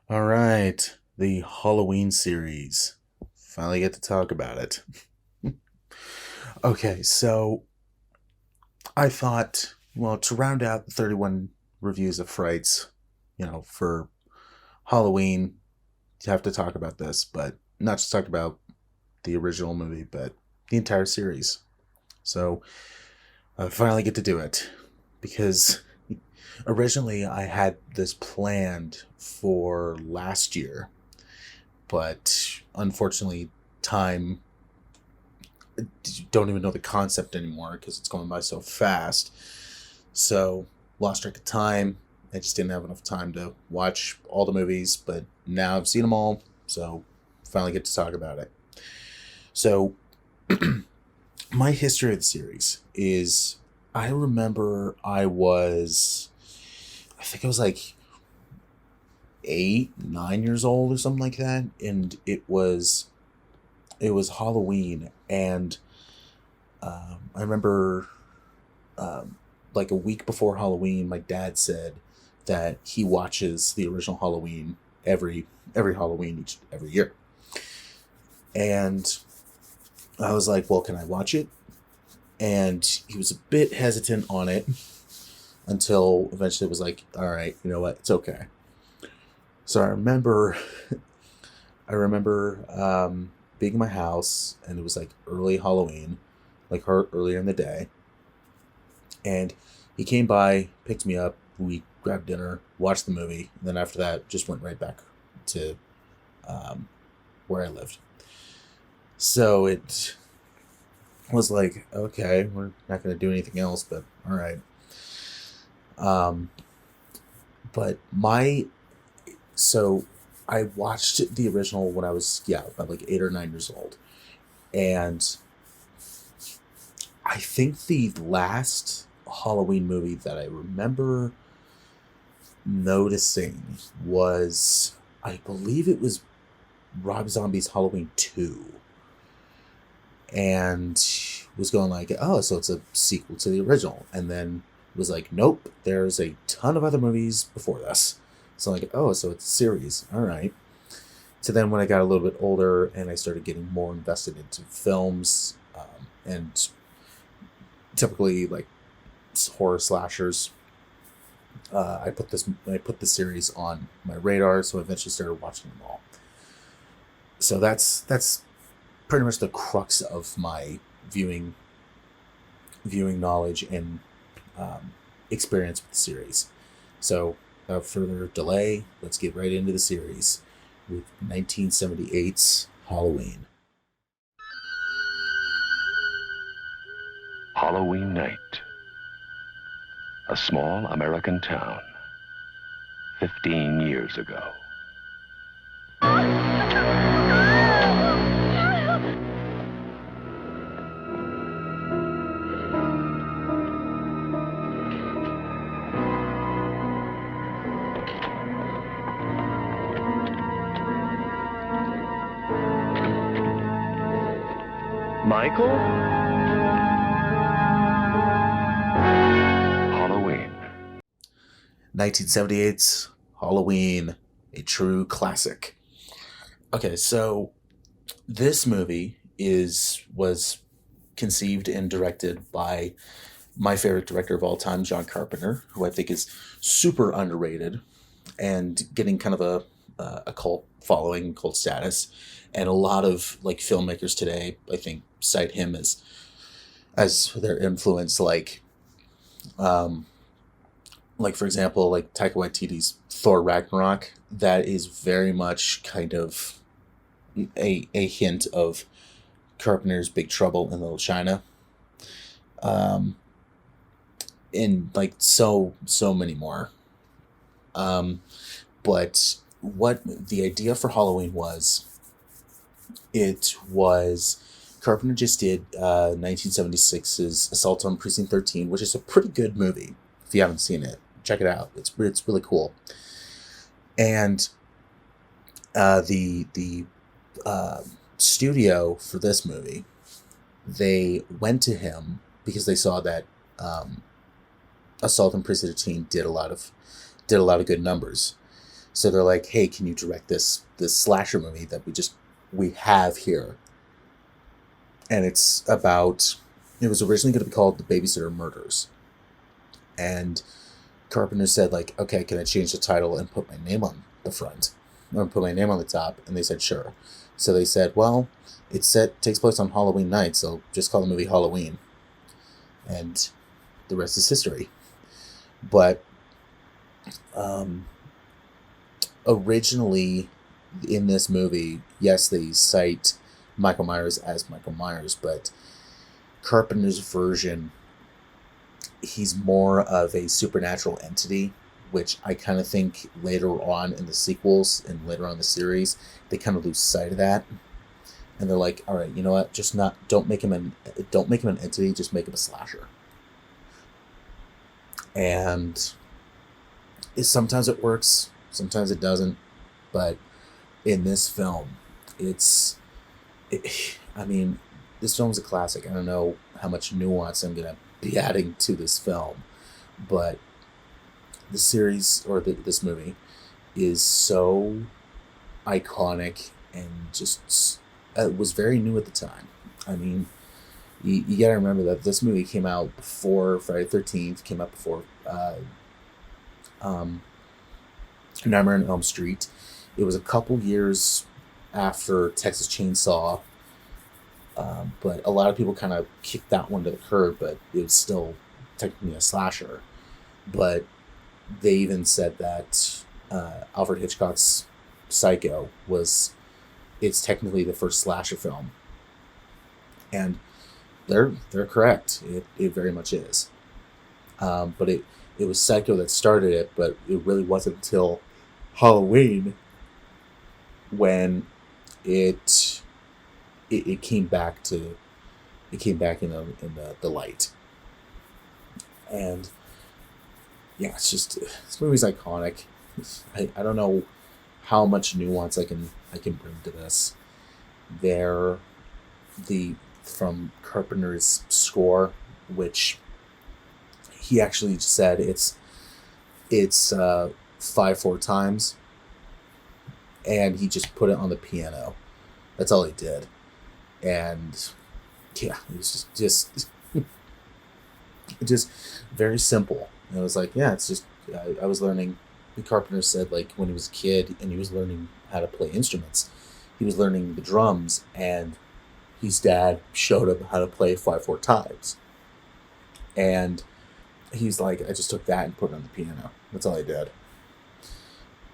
All right, the Halloween series. Finally get to talk about it. Okay, so I thought, well, to round out the 31 reviews of Frights, for Halloween, you have to talk about this, but not just talk about the original movie, but the entire series. So I finally get to do it because originally I had this planned for last year, but unfortunately, time don't even know the concept anymore because it's going by so fast. So lost track of time. I just didn't have enough time to watch all the movies, but now I've seen them all, so finally get to talk about it. So my history of the series is I remember I think I was like 8, 9 years old or something like that, and it was Halloween, and I remember like a week before Halloween, my dad said that he watches the original Halloween every Halloween every year, and I was like, "Well, can I watch it?" And he was a bit hesitant on it until eventually it was like, "All right, you know what? It's okay." So I remember being in my house, and it was like early Halloween, like earlier in the day, and he came by, picked me up, we grabbed dinner, watched the movie, and then after that, just went right back to um, where I lived. So it was like, okay, we're not going to do anything else, but all right. Um, but so I watched the original when I was, yeah, about like 8 or 9 years old. And I think the last Halloween movie that I remember noticing was, I believe it was Rob Zombie's Halloween 2. And was going like, oh, so it's a sequel to the original. And then was like, nope, there's a ton of other movies before this. So like, oh, so it's a series. All right. So then when I got a little bit older and I started getting more invested into films, and typically like horror slashers, I put the series on my radar, so I eventually started watching them all. So that's pretty much the crux of my viewing knowledge and experience with the series. So without further delay, let's get right into the series with 1978's Halloween. Halloween night. A small American town. 15 years ago. Michael? Halloween. 1978's Halloween, a true classic. Okay, so this movie was conceived and directed by my favorite director of all time, John Carpenter, who I think is super underrated and getting kind of a cult following, cult status, and a lot of like filmmakers today, I think, cite him as their influence. Um, like for example, like Taika Waititi's Thor Ragnarok. That is very much kind of a hint of Carpenter's Big Trouble in Little China. Um, and like so many more. Um, but what the idea for Halloween was, it was Carpenter just did 1976's Assault on Precinct 13, which is a pretty good movie. If you haven't seen it, check it out. It's really cool. And the studio for this movie, they went to him because they saw that Assault on Precinct 13 did a lot of good numbers. So they're like, hey, can you direct this slasher movie that we have here? And it was originally going to be called The Babysitter Murders. And Carpenter said, like, okay, can I change the title and put my name on the front? Or put my name on the top? And they said, sure. So they said, well, takes place on Halloween night, so just call the movie Halloween. And the rest is history. But originally in this movie, yes, they cite Michael Myers as Michael Myers, but Carpenter's version, he's more of a supernatural entity, which I kind of think later on in the sequels and later on in the series, they kind of lose sight of that. And they're like, all right, you know what? Don't make him an entity, just make him a slasher. And sometimes it works, sometimes it doesn't. But in this film, this film's a classic. I don't know how much nuance I'm going to be adding to this film, but the series, or this movie, is so iconic and just was very new at the time. I mean, you gotta remember that this movie came out before Friday the 13th, came out before Nightmare on Elm Street. It was a couple years after Texas Chainsaw, but a lot of people kind of kicked that one to the curb, but it was still technically a slasher. But they even said that Alfred Hitchcock's Psycho it's technically the first slasher film. And they're correct. It very much is. But it was Psycho that started it, but it really wasn't until Halloween when it came back in the light. And yeah, it's just, this movie's iconic. I don't know how much nuance I can bring to this. From Carpenter's score, which he actually said it's 5/4 times, and he just put it on the piano. That's all he did, and yeah, it was just very simple. And it was like, yeah, it's just I was learning. Carpenter said, like, when he was a kid and he was learning how to play instruments, he was learning the drums, and his dad showed him how to play 5/4 times. And he's like, I just took that and put it on the piano. That's all I did.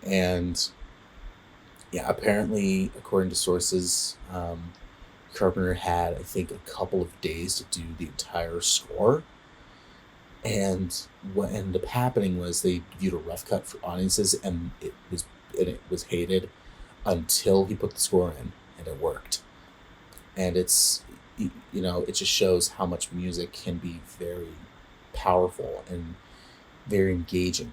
And yeah, apparently, according to sources, Carpenter had, I think, a couple of days to do the entire score. And what ended up happening was they viewed a rough cut for audiences, and it was hated until he put the score in, and it worked. And it just shows how much music can be very powerful and very engaging.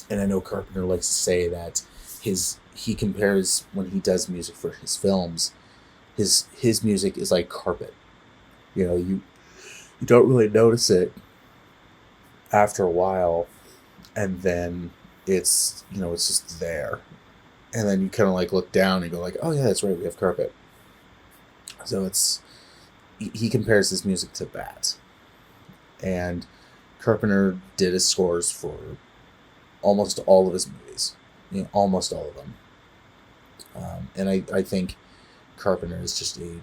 And I know Carpenter likes to say that he compares, when he does music for his films, his music is like carpet. You don't really notice it after a while, and then it's just there, and then you kind of like look down and go like, oh yeah, that's right, we have carpet. So he compares his music to that. And Carpenter did his scores for almost all of his movies, almost all of them. And I think Carpenter is just a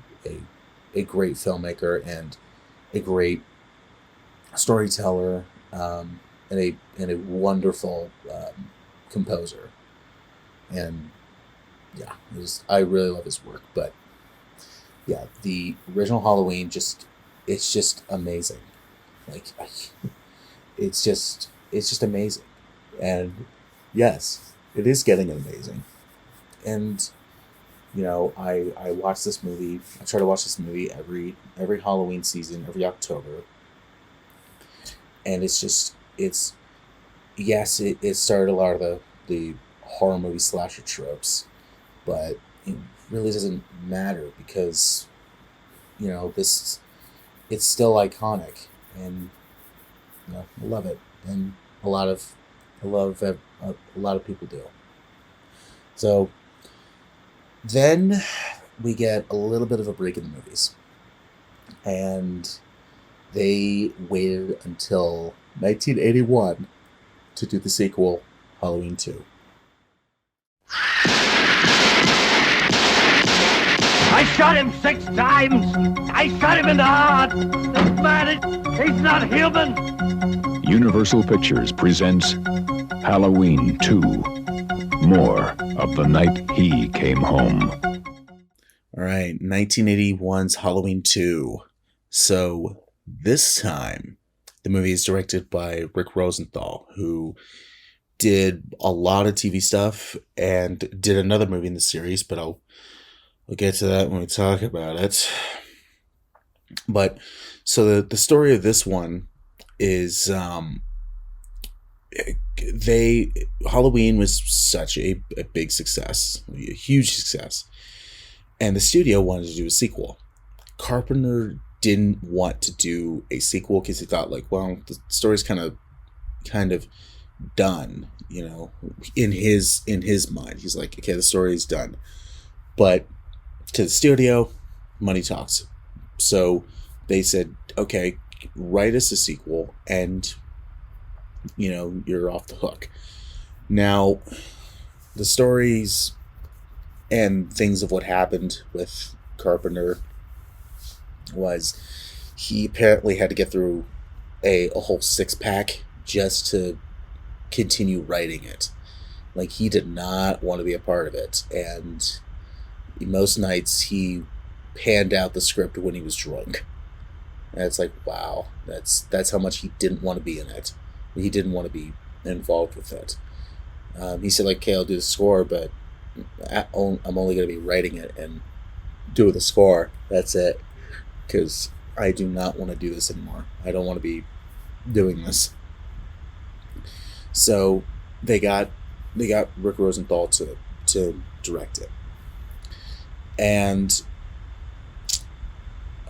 great filmmaker and a great storyteller, and a wonderful composer. And yeah, I really love his work. But yeah, the original Halloween it's just amazing. Like, it's just amazing. And yes, it is getting amazing. And I watch this movie. I try to watch this movie every Halloween season, every October. And it started a lot of the horror movie slasher tropes, but it really doesn't matter because it's still iconic, and I love it, and a lot of people do. So then we get a little bit of a break in the movies. And they waited until 1981 to do the sequel, Halloween 2. I shot him 6 times. I shot him in the heart. This man, he's not human. Universal Pictures presents Halloween 2. More of the night he came home. All right, 1981's Halloween 2. So this time, the movie is directed by Rick Rosenthal, who did a lot of TV stuff and did another movie in the series, but we'll get to that when we talk about it. But so the story of this one is Halloween was such a big success, a huge success, and the studio wanted to do a sequel. Carpenter didn't want to do a sequel because he thought, like, well, the story's kind of done, you know, in his mind. He's like, okay, the story is done. But to the studio, money talks. So they said, okay, write us a sequel and, you know, you're off the hook. Now, the stories and things of what happened with Carpenter was he apparently had to get through a whole 6-pack just to continue writing it. Like, he did not want to be a part of it, and most nights he panned out the script when he was drunk. And it's like, wow, that's how much he didn't want to be in it. He didn't want to be involved with it. He said, like, okay, I'll do the score, but I'm only going to be writing it and doing the score. That's it. Because I do not want to do this anymore. I don't want to be doing this. So they got Rick Rosenthal to direct it. And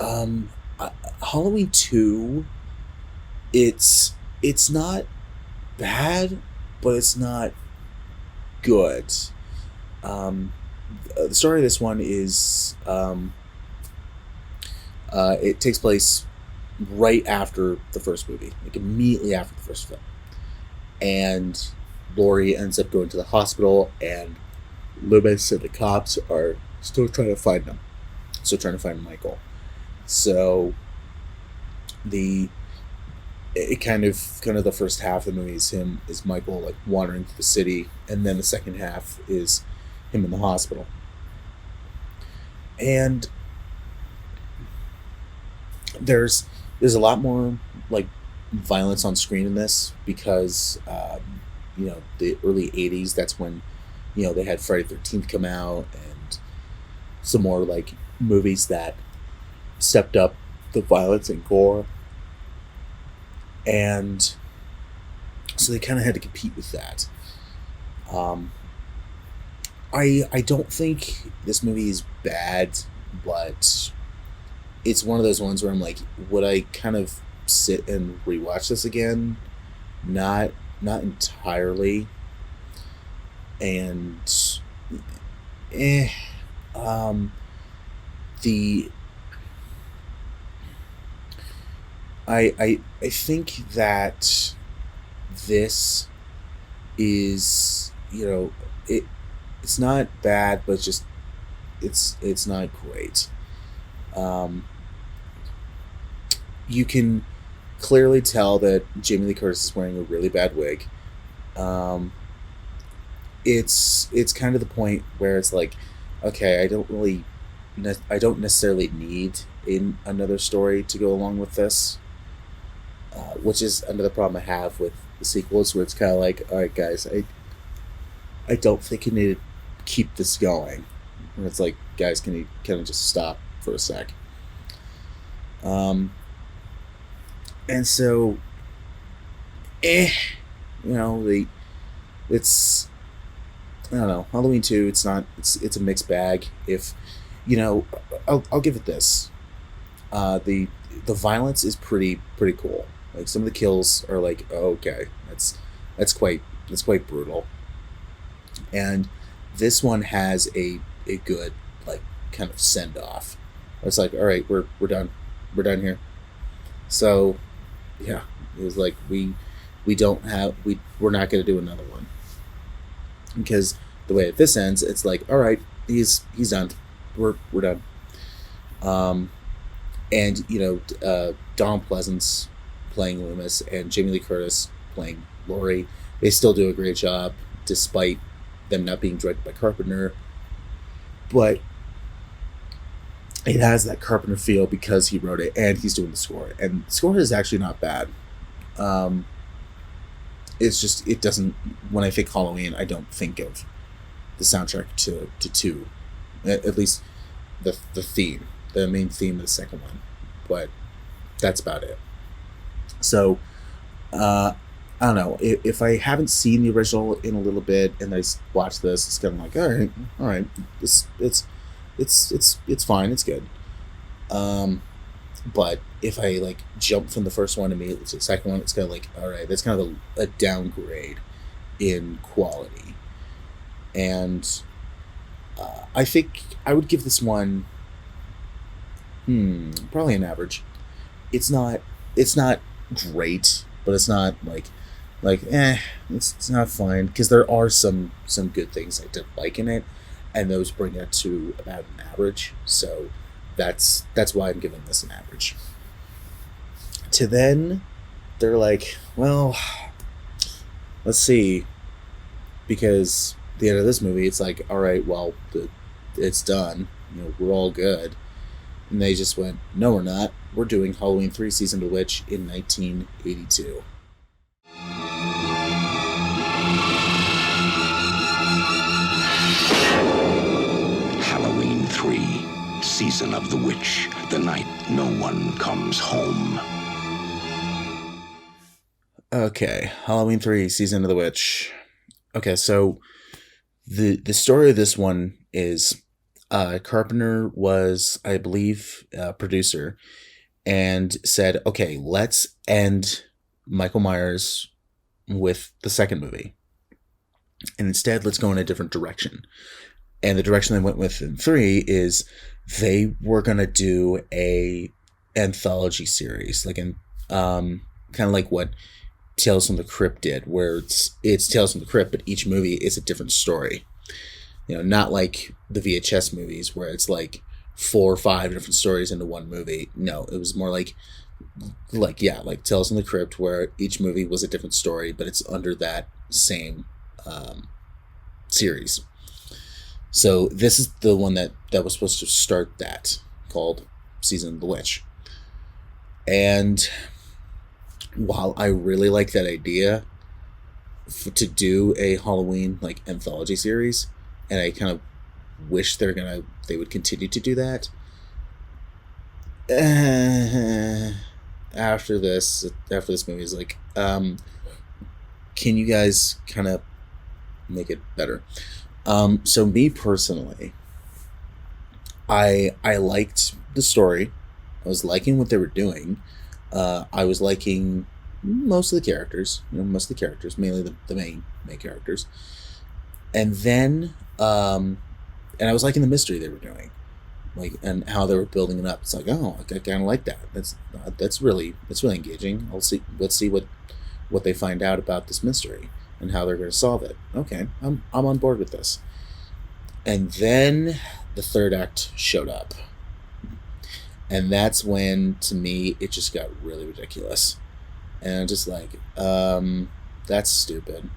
Halloween 2, it's not bad, but it's not good. The story of this one is it takes place right after the first movie, like immediately after the first film. And Laurie ends up going to the hospital, and Loomis and the cops are still trying to find him. Still trying to find Michael. So it kind of the first half of the movie is Michael, like, wandering through the city, and then the second half is him in the hospital. And there's a lot more, like, violence on screen in this because you know, the early 80s, that's when, you know, they had Friday the 13th come out and some more, like, movies that stepped up the violence and gore. And so they kind of had to compete with that. I don't think this movie is bad, but it's one of those ones where I'm like, would I kind of sit and rewatch this again? Not entirely. And I think that this is, you know, it's not bad, but it's not great. You can clearly tell that Jamie Lee Curtis is wearing a really bad wig. It's kind of the point where it's like, okay, I don't necessarily need another story to go along with this, which is another problem I have with the sequels, where it's kind of like, all right, guys, I don't think you need to keep this going. And it's like, guys, can you kind of just stop for a sec? And so, you know, it's, I don't know, Halloween 2, it's a mixed bag. If, you know, I'll give it this. The violence is pretty cool. Like, some of the kills are like, oh, okay, that's quite brutal. And this one has a good like kind of send off. It's like, all right, we're done here. So yeah, it was like we're not going to do another one, because the way this ends, it's like, all right, he's done, we're done. And Donald Pleasence playing Loomis and Jamie Lee Curtis playing Laurie, they still do a great job despite them not being directed by Carpenter, but it has that Carpenter feel because he wrote it and he's doing the score, and the score is actually not bad. It's just, it doesn't, when I think Halloween, I don't think of the soundtrack to 2, at least the theme, the main theme of the second one, but that's about it. So I don't know, if I haven't seen the original in a little bit and I watch this, it's kind of like, all right, it's fine, it's good. But if I like jump from the first one immediately to the second one, it's kind of like, all right, that's kind of a downgrade in quality. And I think I would give this one probably an average. It's not great, but it's not it's not fine, because there are some good things I did like in it, and those bring it to about an average. So that's why I'm giving this an average. To then, they're like, well, let's see, because the end of this movie, it's like, all right, well, it's done. We're all good. And they just went, no, we're not. We're doing Halloween 3 Season of the Witch in 1982. Halloween 3, Season of the Witch, the night no one comes home. Okay, Halloween 3, Season of the Witch. Okay, so the story of this one is Carpenter was, I believe, a producer, and said, okay, let's end Michael Myers with the second movie, and instead let's go in a different direction. And the direction they went with in 3 is they were going to do a anthology series, like in kind of like what Tales from the Crypt did, where it's Tales from the Crypt, but each movie is a different story. Not like the VHS movies where it's like 4 or 5 different stories into one movie. No, it was more like Tales from the Crypt, where each movie was a different story, but it's under that same series. So this is the one that was supposed to start that, called Season of the Witch. And while I really like that idea to do a Halloween like anthology series, and I kind of wish they would continue to do that, after this movie is like, can you guys kind of make it better? So me personally, I liked the story. I was liking what they were doing. I was liking most of the characters, mainly the main characters. And then, and I was liking the mystery they were doing, and how they were building it up. It's like, oh, I kind of like that. That's really engaging. Let's see what they find out about this mystery and how they're going to solve it. Okay, I'm on board with this. And then the third act showed up. And that's when, to me, it just got really ridiculous. And I'm just like, that's stupid.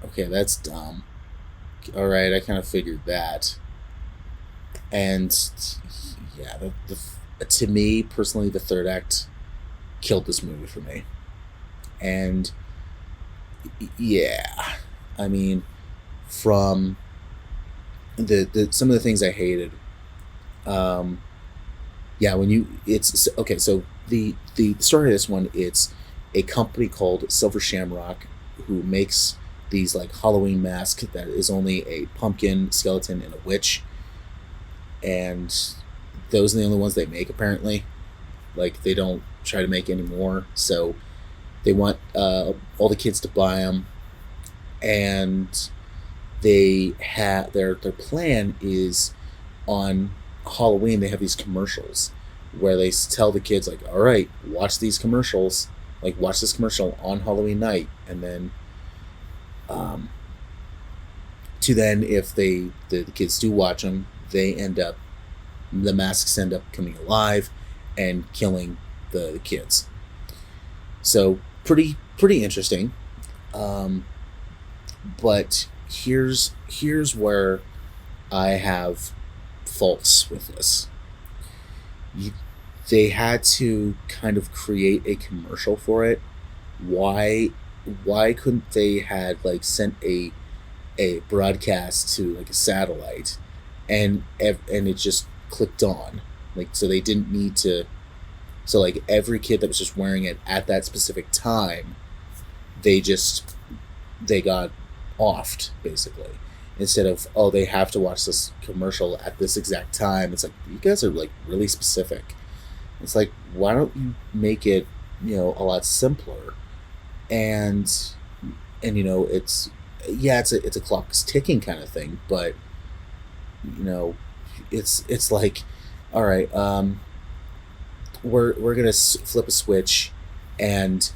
Okay, that's dumb. All right, I kind of figured that. And yeah, to me, personally, the third act killed this movie for me. And yeah, I mean, from the some of the things I hated, it's okay. So the story of this one, it's a company called Silver Shamrock who makes these like Halloween masks that is only a pumpkin, skeleton, and a witch, and those are the only ones they make apparently. Like, they don't try to make any more, so they want all the kids to buy them, and they have their plan is on Halloween. They have these commercials where they tell the kids like, all right, watch these commercials, like watch this commercial on Halloween night, and then to then if the kids do watch them, the masks end up coming alive and killing the kids. So pretty interesting. But here's where I have faults with this. They had to kind of create a commercial for it. Why couldn't they had like sent a broadcast to like a satellite and it just clicked on, like, so they didn't need to, so like every kid that was just wearing it at that specific time, they got offed basically, instead of, oh, they have to watch this commercial at this exact time. It's like, you guys are like really specific. It's like, why don't you make it, a lot simpler? And it's a clock's ticking kind of thing, but it's like, all right, we're gonna flip a switch, and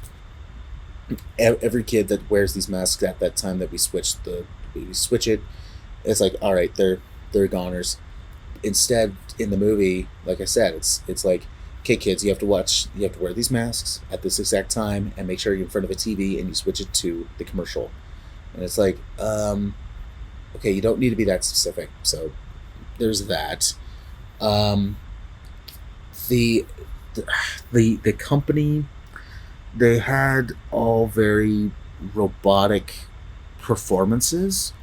every kid that wears these masks at that time that we switch it, it's like, all right, they're goners. Instead, in the movie, like I said, it's like, okay, kids, you have to wear these masks at this exact time, and make sure you're in front of a TV, and you switch it to the commercial. And it's like, okay, you don't need to be that specific. So there's that. The company, they had all very robotic performances,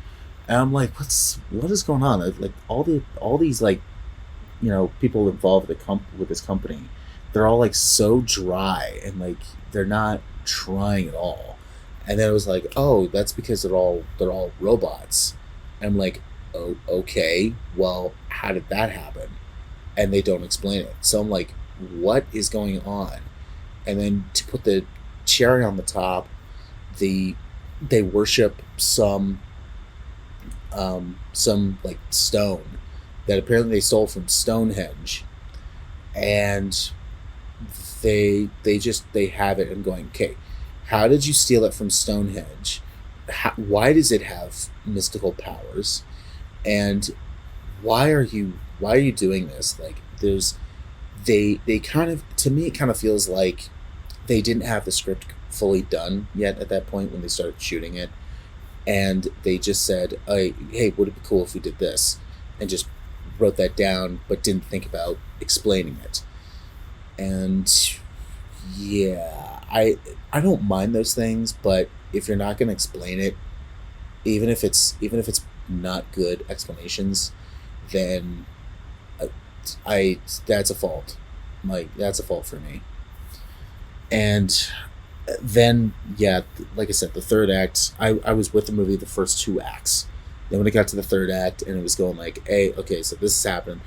and I'm like, what is going on? Like all these like, people involved with this company, they're all like so dry, and like they're not trying at all. And then it was like, oh, that's because they're all robots. And I'm like, oh, okay, well, how did that happen? And they don't explain it. So I'm like, what is going on? And then to put the cherry on the top, they worship some like stone that apparently they stole from Stonehenge, and they have it and going, okay, how did you steal it from Stonehenge? Why does it have mystical powers? And why are you doing this? Like, they kind of, to me, it kind of feels like they didn't have the script fully done yet at that point when they started shooting it, and they just said, hey, would it be cool if we did this, and just wrote that down, but didn't think about explaining it. And yeah, I don't mind those things, but if you're not going to explain it, even if it's not good explanations, then that's a fault. Like, that's a fault for me. And then, yeah, like I said, the third act, I was with the movie the first two acts. Then when it got to the third act, and it was going like, hey, okay, so this is happening,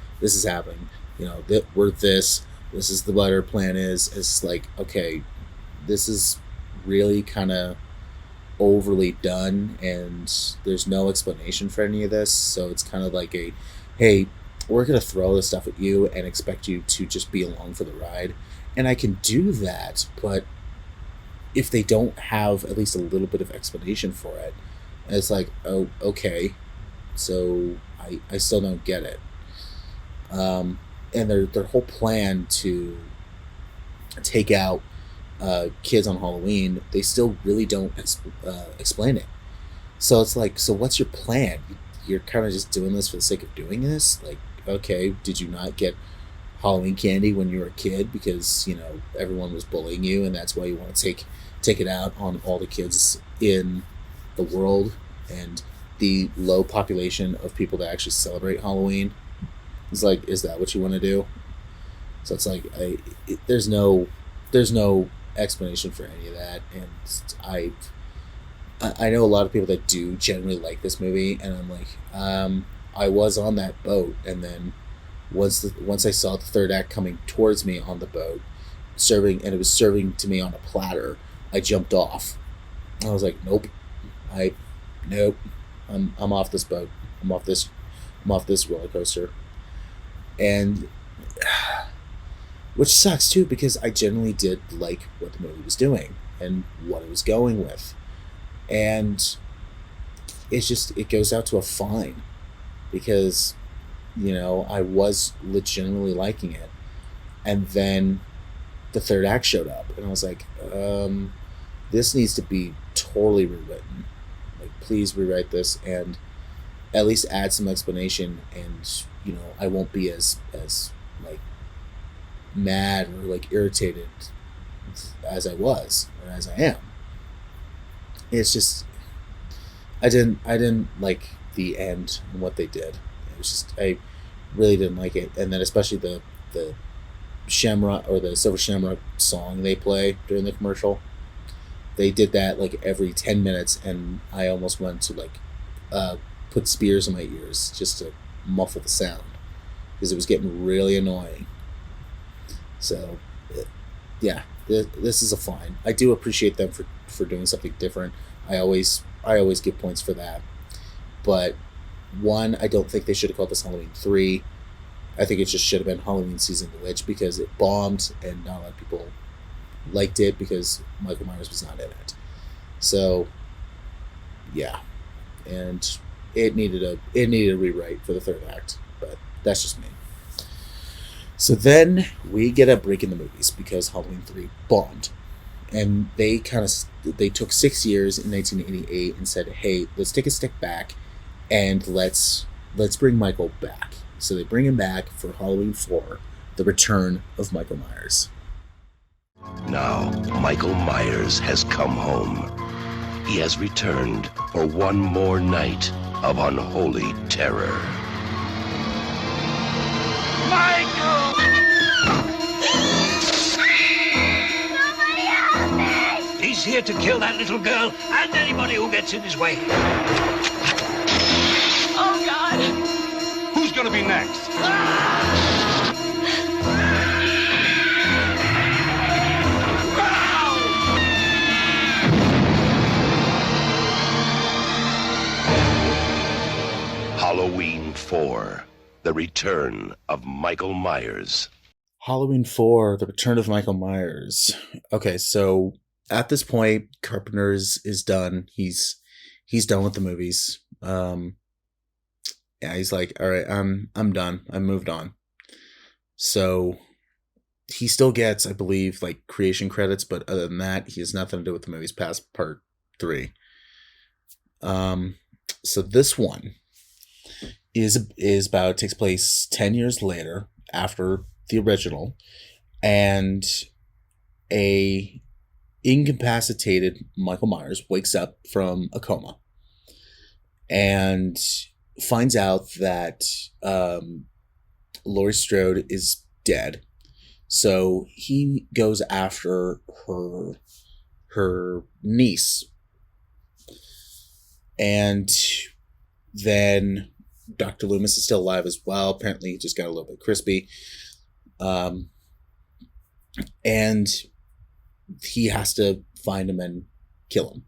we're this is what our plan is. It's like, okay, this is really kind of overly done, and there's no explanation for any of this. So it's kind of like hey, we're gonna throw this stuff at you and expect you to just be along for the ride. And I can do that, but if they don't have at least a little bit of explanation for it, and it's like, oh, okay, so I still don't get it. And their whole plan to take out kids on Halloween, they still really don't explain it. So it's like, so what's your plan? You're kind of just doing this for the sake of doing this? Like, okay, did you not get Halloween candy when you were a kid because everyone was bullying you, and that's why you want to take it out on all the kids in the world and the low population of people that actually celebrate Halloween? It's like, is that what you want to do? So it's like, there's no explanation for any of that. And I know a lot of people that do generally like this movie, and I'm like, I was on that boat, and then once I saw the third act coming towards me on the boat, it was serving to me on a platter, I jumped off. I was like, nope. I'm off this boat. I'm off this roller coaster, and which sucks too because I genuinely did like what the movie was doing and what it was going with, and it goes out to a fine because I was legitimately liking it, and then the third act showed up, and I was like, this needs to be totally rewritten. Like, please rewrite this and at least add some explanation, and I won't be as like mad or like irritated as I was or as I am. It's just I didn't like the end and what they did. It was just I really didn't like it, and then especially the Shamrock or the Silver Shamrock song they play during the commercial. They did that like every 10 minutes, and I almost went to like put spears in my ears just to muffle the sound because it was getting really annoying. So, yeah, this is a fine. I do appreciate them for doing something different. I always give points for that. But one, I don't think they should have called this Halloween 3. I think it just should have been Halloween Season of the Witch because it bombed and not a lot of people liked it because Michael Myers was not in it. So, yeah, and it needed a rewrite for the third act, but that's just me. So then we get a break in the movies because Halloween 3 bombed, and they took 6 years in 1988 and said, hey, let's take a step back and let's bring Michael back. So they bring him back for Halloween 4, The Return of Michael Myers. Now, Michael Myers has come home. He has returned for one more night of unholy terror. Michael! Somebody help me! He's here to kill that little girl and anybody who gets in his way. Oh, God! Who's gonna be next? Halloween 4, The Return of Michael Myers. Halloween 4, The Return of Michael Myers. Okay, so at this point, Carpenter is done. He's done with the movies. Yeah, he's like, all right, I'm done. I moved on. So he still gets, I believe, like creation credits, but other than that, he has nothing to do with the movies past part 3. So this one takes place 10 years later after the original, and a incapacitated Michael Myers wakes up from a coma and finds out that Laurie Strode is dead. So he goes after her niece, and then Dr. Loomis is still alive as well. Apparently, he just got a little bit crispy. And he has to find him and kill him.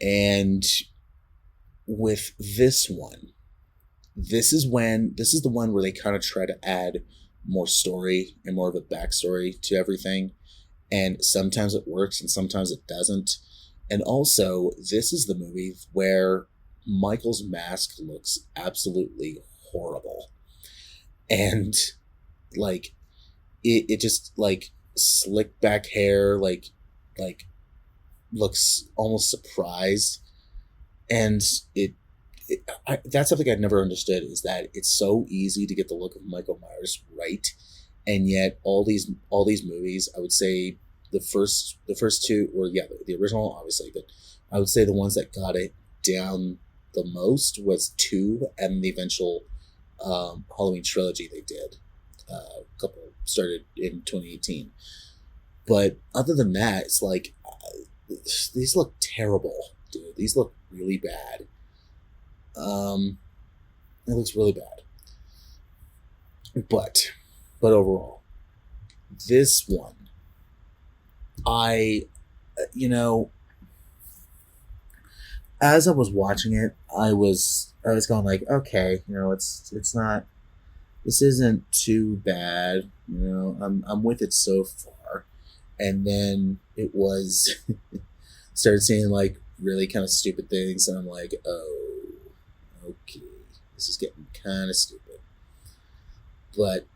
And with this one, this is the one where they kind of try to add more story and more of a backstory to everything. And sometimes it works and sometimes it doesn't. And also, this is the movie where Michael's mask looks absolutely horrible. And like it just like slicked back hair, like looks almost surprised. And that's something I'd never understood, is that it's so easy to get the look of Michael Myers right, and yet all these movies, I would say the first two, or yeah, the original obviously, but I would say the ones that got it down the most was 2 and the eventual Halloween trilogy they did. A couple started in 2018, but other than that, it's like these look terrible, dude. These look really bad. It looks really bad. But overall, this one, as I was watching it, I was going like, okay, it's not, this isn't too bad, I'm with it so far. And then it was started seeing like really kind of stupid things, and I'm like, oh, okay, this is getting kind of stupid. But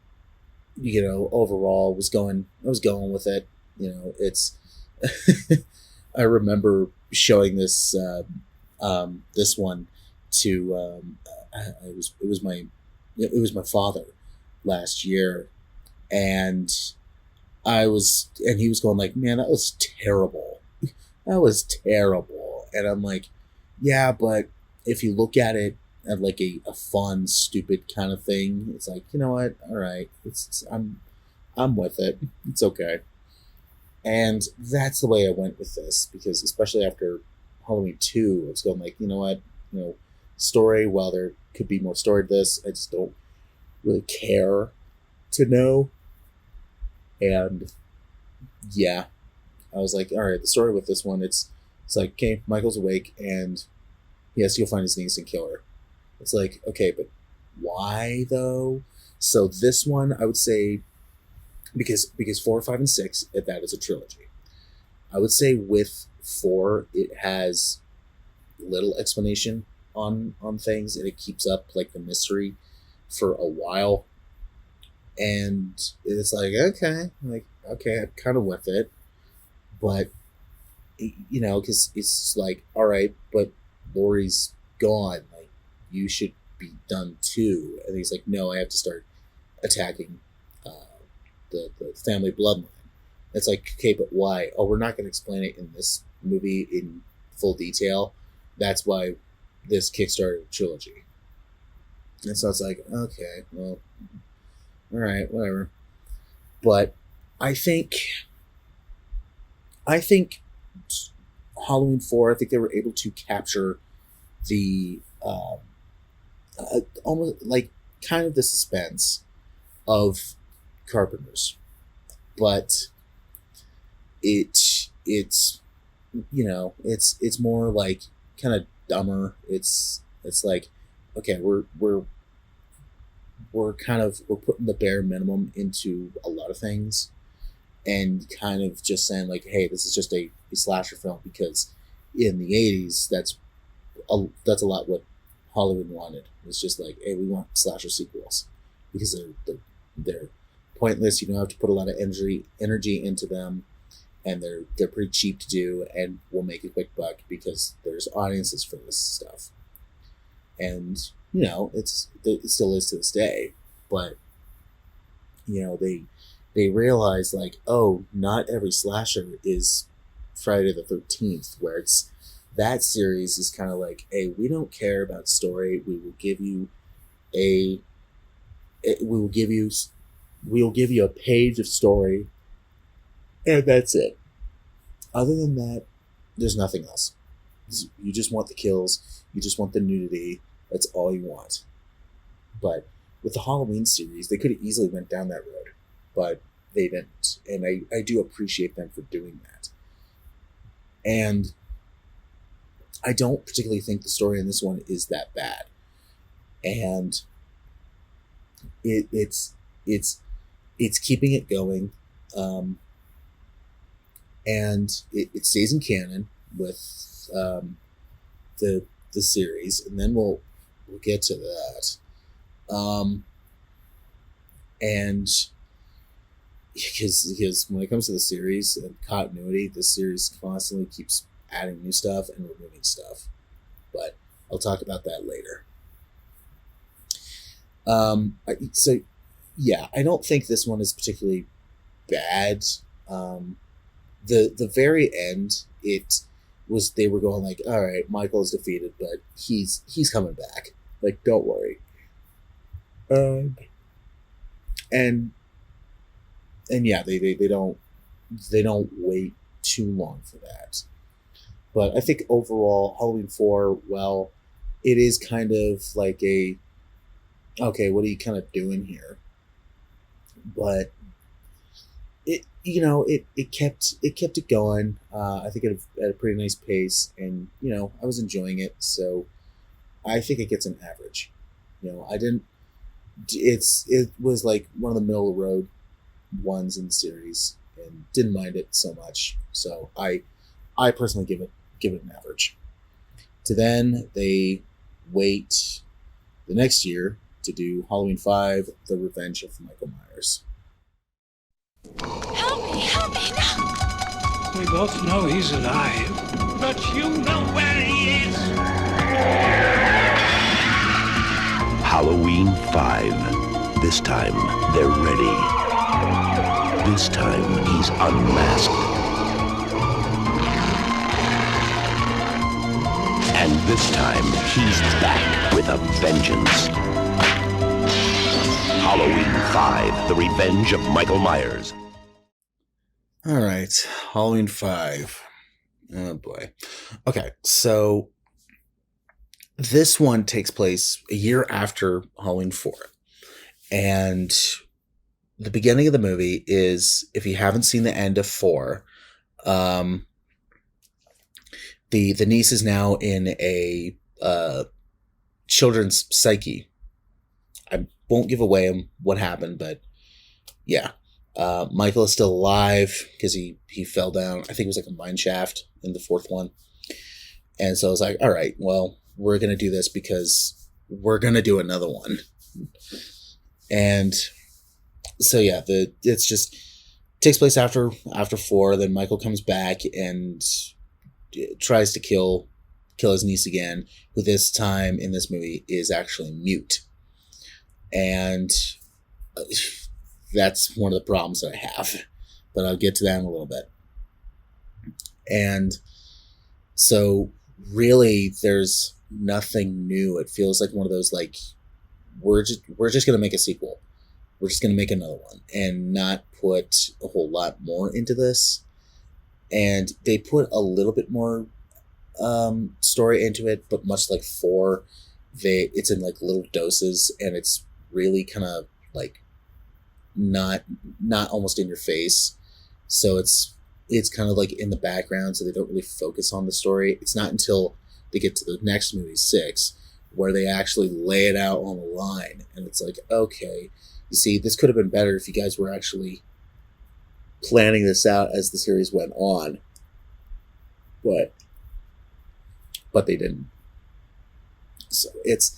overall, I was going with it. It's. I remember showing this one to it was my father last year, and he was going like, man, that was terrible. That was terrible. And I'm like, yeah, but if you look at it at like a fun, stupid kind of thing, it's like, you know what? All right. I'm with it. It's okay. And that's the way I went with this, because especially after Halloween 2, I was going like, you know what? Story, while there could be more story to this, I just don't really care to know. And yeah, I was like, all right, the story with this one, it's like, okay, Michael's awake and he has to go find his niece and kill her. It's like, okay, but why though? So this one, I would say, because 4, 5, and 6, that is a trilogy. I would say with 4, it has little explanation on things, and it keeps up like the mystery for a while. And it's like, okay, I'm kind of with it, but because it's like, all right, but Laurie's gone, like you should be done too. And he's like, no, I have to start attacking the family bloodline. It's like, okay, but why? Oh, we're not going to explain it in this movie in full detail. That's why this Kickstarter trilogy. And so it's like, okay, well, all right, whatever. But I think Halloween 4, I think they were able to capture the almost like kind of the suspense of Carpenter's, but it's it's more like kind of dumber. It's like, okay, we're putting the bare minimum into a lot of things, and kind of just saying like, hey, this is just a slasher film, because in the 80s that's a lot what Hollywood wanted. It's just like, hey, we want slasher sequels because they're pointless. You don't have to put a lot of energy into them, and they're pretty cheap to do, and we'll make a quick buck because there's audiences for this stuff. And it still is to this day, but they realize like, oh, not every slasher is Friday the 13th, where it's that series is kind of like, hey, we don't care about story. We'll give you a page of story, and that's it. Other than that, there's nothing else. You just want the kills. You just want the nudity. That's all you want. But with the Halloween series, they could have easily went down that road, but they didn't. And I do appreciate them for doing that. And I don't particularly think the story in this one is that bad. And it's keeping it going. And it stays in canon with the series, and then we'll get to that. And because when it comes to the series and continuity, the series constantly keeps adding new stuff and removing stuff. But I'll talk about that later. So yeah, I don't think this one is particularly bad. The very end, they were going like, all right, Michael is defeated, but he's coming back. Like, don't worry. And yeah, they don't wait too long for that. But I think overall, Halloween 4, well, it is kind of like okay, what are you kind of doing here? But it kept it going. I think at a pretty nice pace, and I was enjoying it. So I think it gets an average. I didn't. It was like one of the middle of the road ones in the series, and didn't mind it so much. So I personally give it an average. To then they wait the next year to do Halloween 5: The Revenge of Michael Myers. Help me, no! We both know he's alive. But you know where he is. Halloween 5. This time, they're ready. This time, he's unmasked. And this time, he's back with a vengeance. Halloween 5, The Revenge of Michael Myers. All right, Halloween 5. Oh boy. Okay, so this one takes place a year after Halloween 4. And the beginning of the movie is, if you haven't seen the end of 4, the niece is now in a children's psyche. I won't give away what happened, but yeah. Michael is still alive because he fell down. I think it was like a mine shaft in the 4th one. And so I was like, all right, well, we're going to do this because we're going to do another one. And so, yeah, it's just takes place after 4. Then Michael comes back and tries to kill his niece again, who this time in this movie is actually mute. And that's one of the problems that I have, but I'll get to that in a little bit. And so really there's nothing new. It feels like one of those, like, we're just going to make a sequel. We're just going to make another one and not put a whole lot more into this. And they put a little bit more story into it, but much like 4, it's in like little doses, and it's really kind of like not almost in your face. So it's kind of like in the background, so they don't really focus on the story. It's not until they get to the next movie, 6, where they actually lay it out on the line, and it's like, okay, you see, this could have been better if you guys were actually planning this out as the series went on, but they didn't. So it's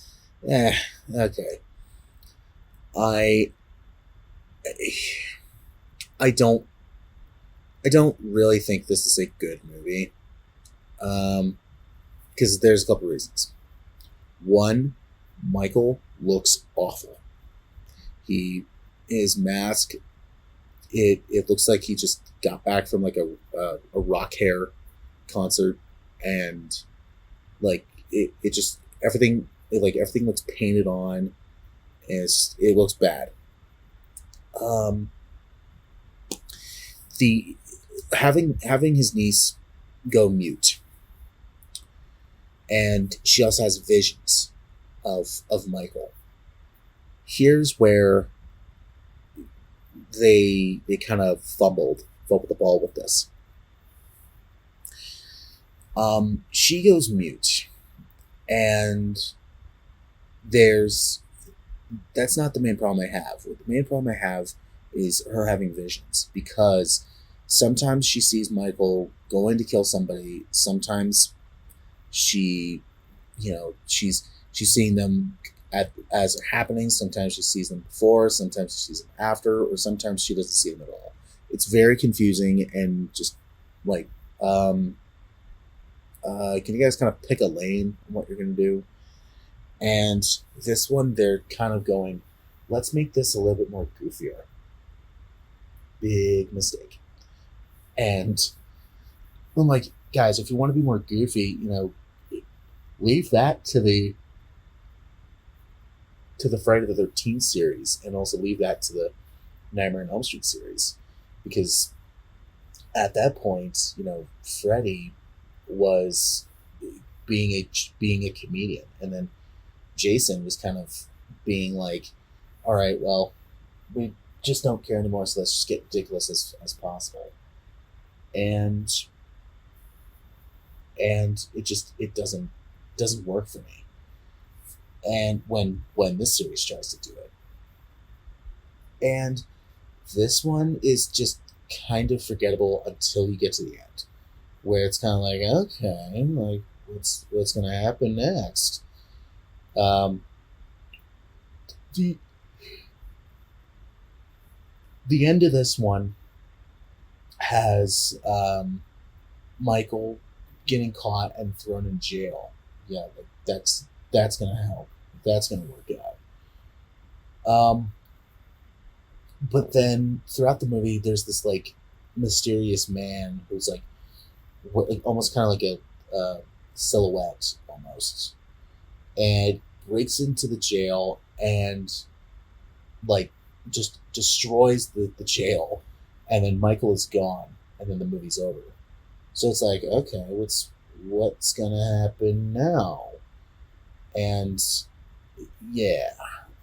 okay. I don't really think this is a good movie, because there's a couple reasons. One, Michael looks awful. His mask, it looks like he just got back from like a rock hair concert, and like it just everything looks painted on, and it looks bad. The having his niece go mute, and she also has visions of Michael. Here's where they kind of fumbled the ball with this. She goes mute, and that's not the main problem I have. The main problem I have is her having visions, because sometimes she sees Michael going to kill somebody. Sometimes she's seeing them as they're happening. Sometimes she sees them before, sometimes she sees them after, or sometimes she doesn't see them at all. It's very confusing, and just like, can you guys kind of pick a lane on what you're going to do? And this one, they're kind of going, let's make this a little bit more goofier. Big mistake. And I'm like, guys, if you want to be more goofy, leave that to the Friday the 13th series, and also leave that to the Nightmare on Elm Street series, because at that point, Freddy was being a comedian, and then Jason was kind of being like, all right, well, just don't care anymore, so let's just get ridiculous as possible. And it doesn't work for me. And when this series tries to do it. And this one is just kind of forgettable until you get to the end, where it's kind of like, okay, like what's gonna happen next? The end of this one has Michael getting caught and thrown in jail. Yeah, like that's gonna help. That's gonna work out. But then throughout the movie, there's this like mysterious man who's like almost kind of like a silhouette almost, and breaks into the jail and like just destroys the jail, and then Michael is gone, and then the movie's over. So it's like, okay, what's gonna happen now? And yeah,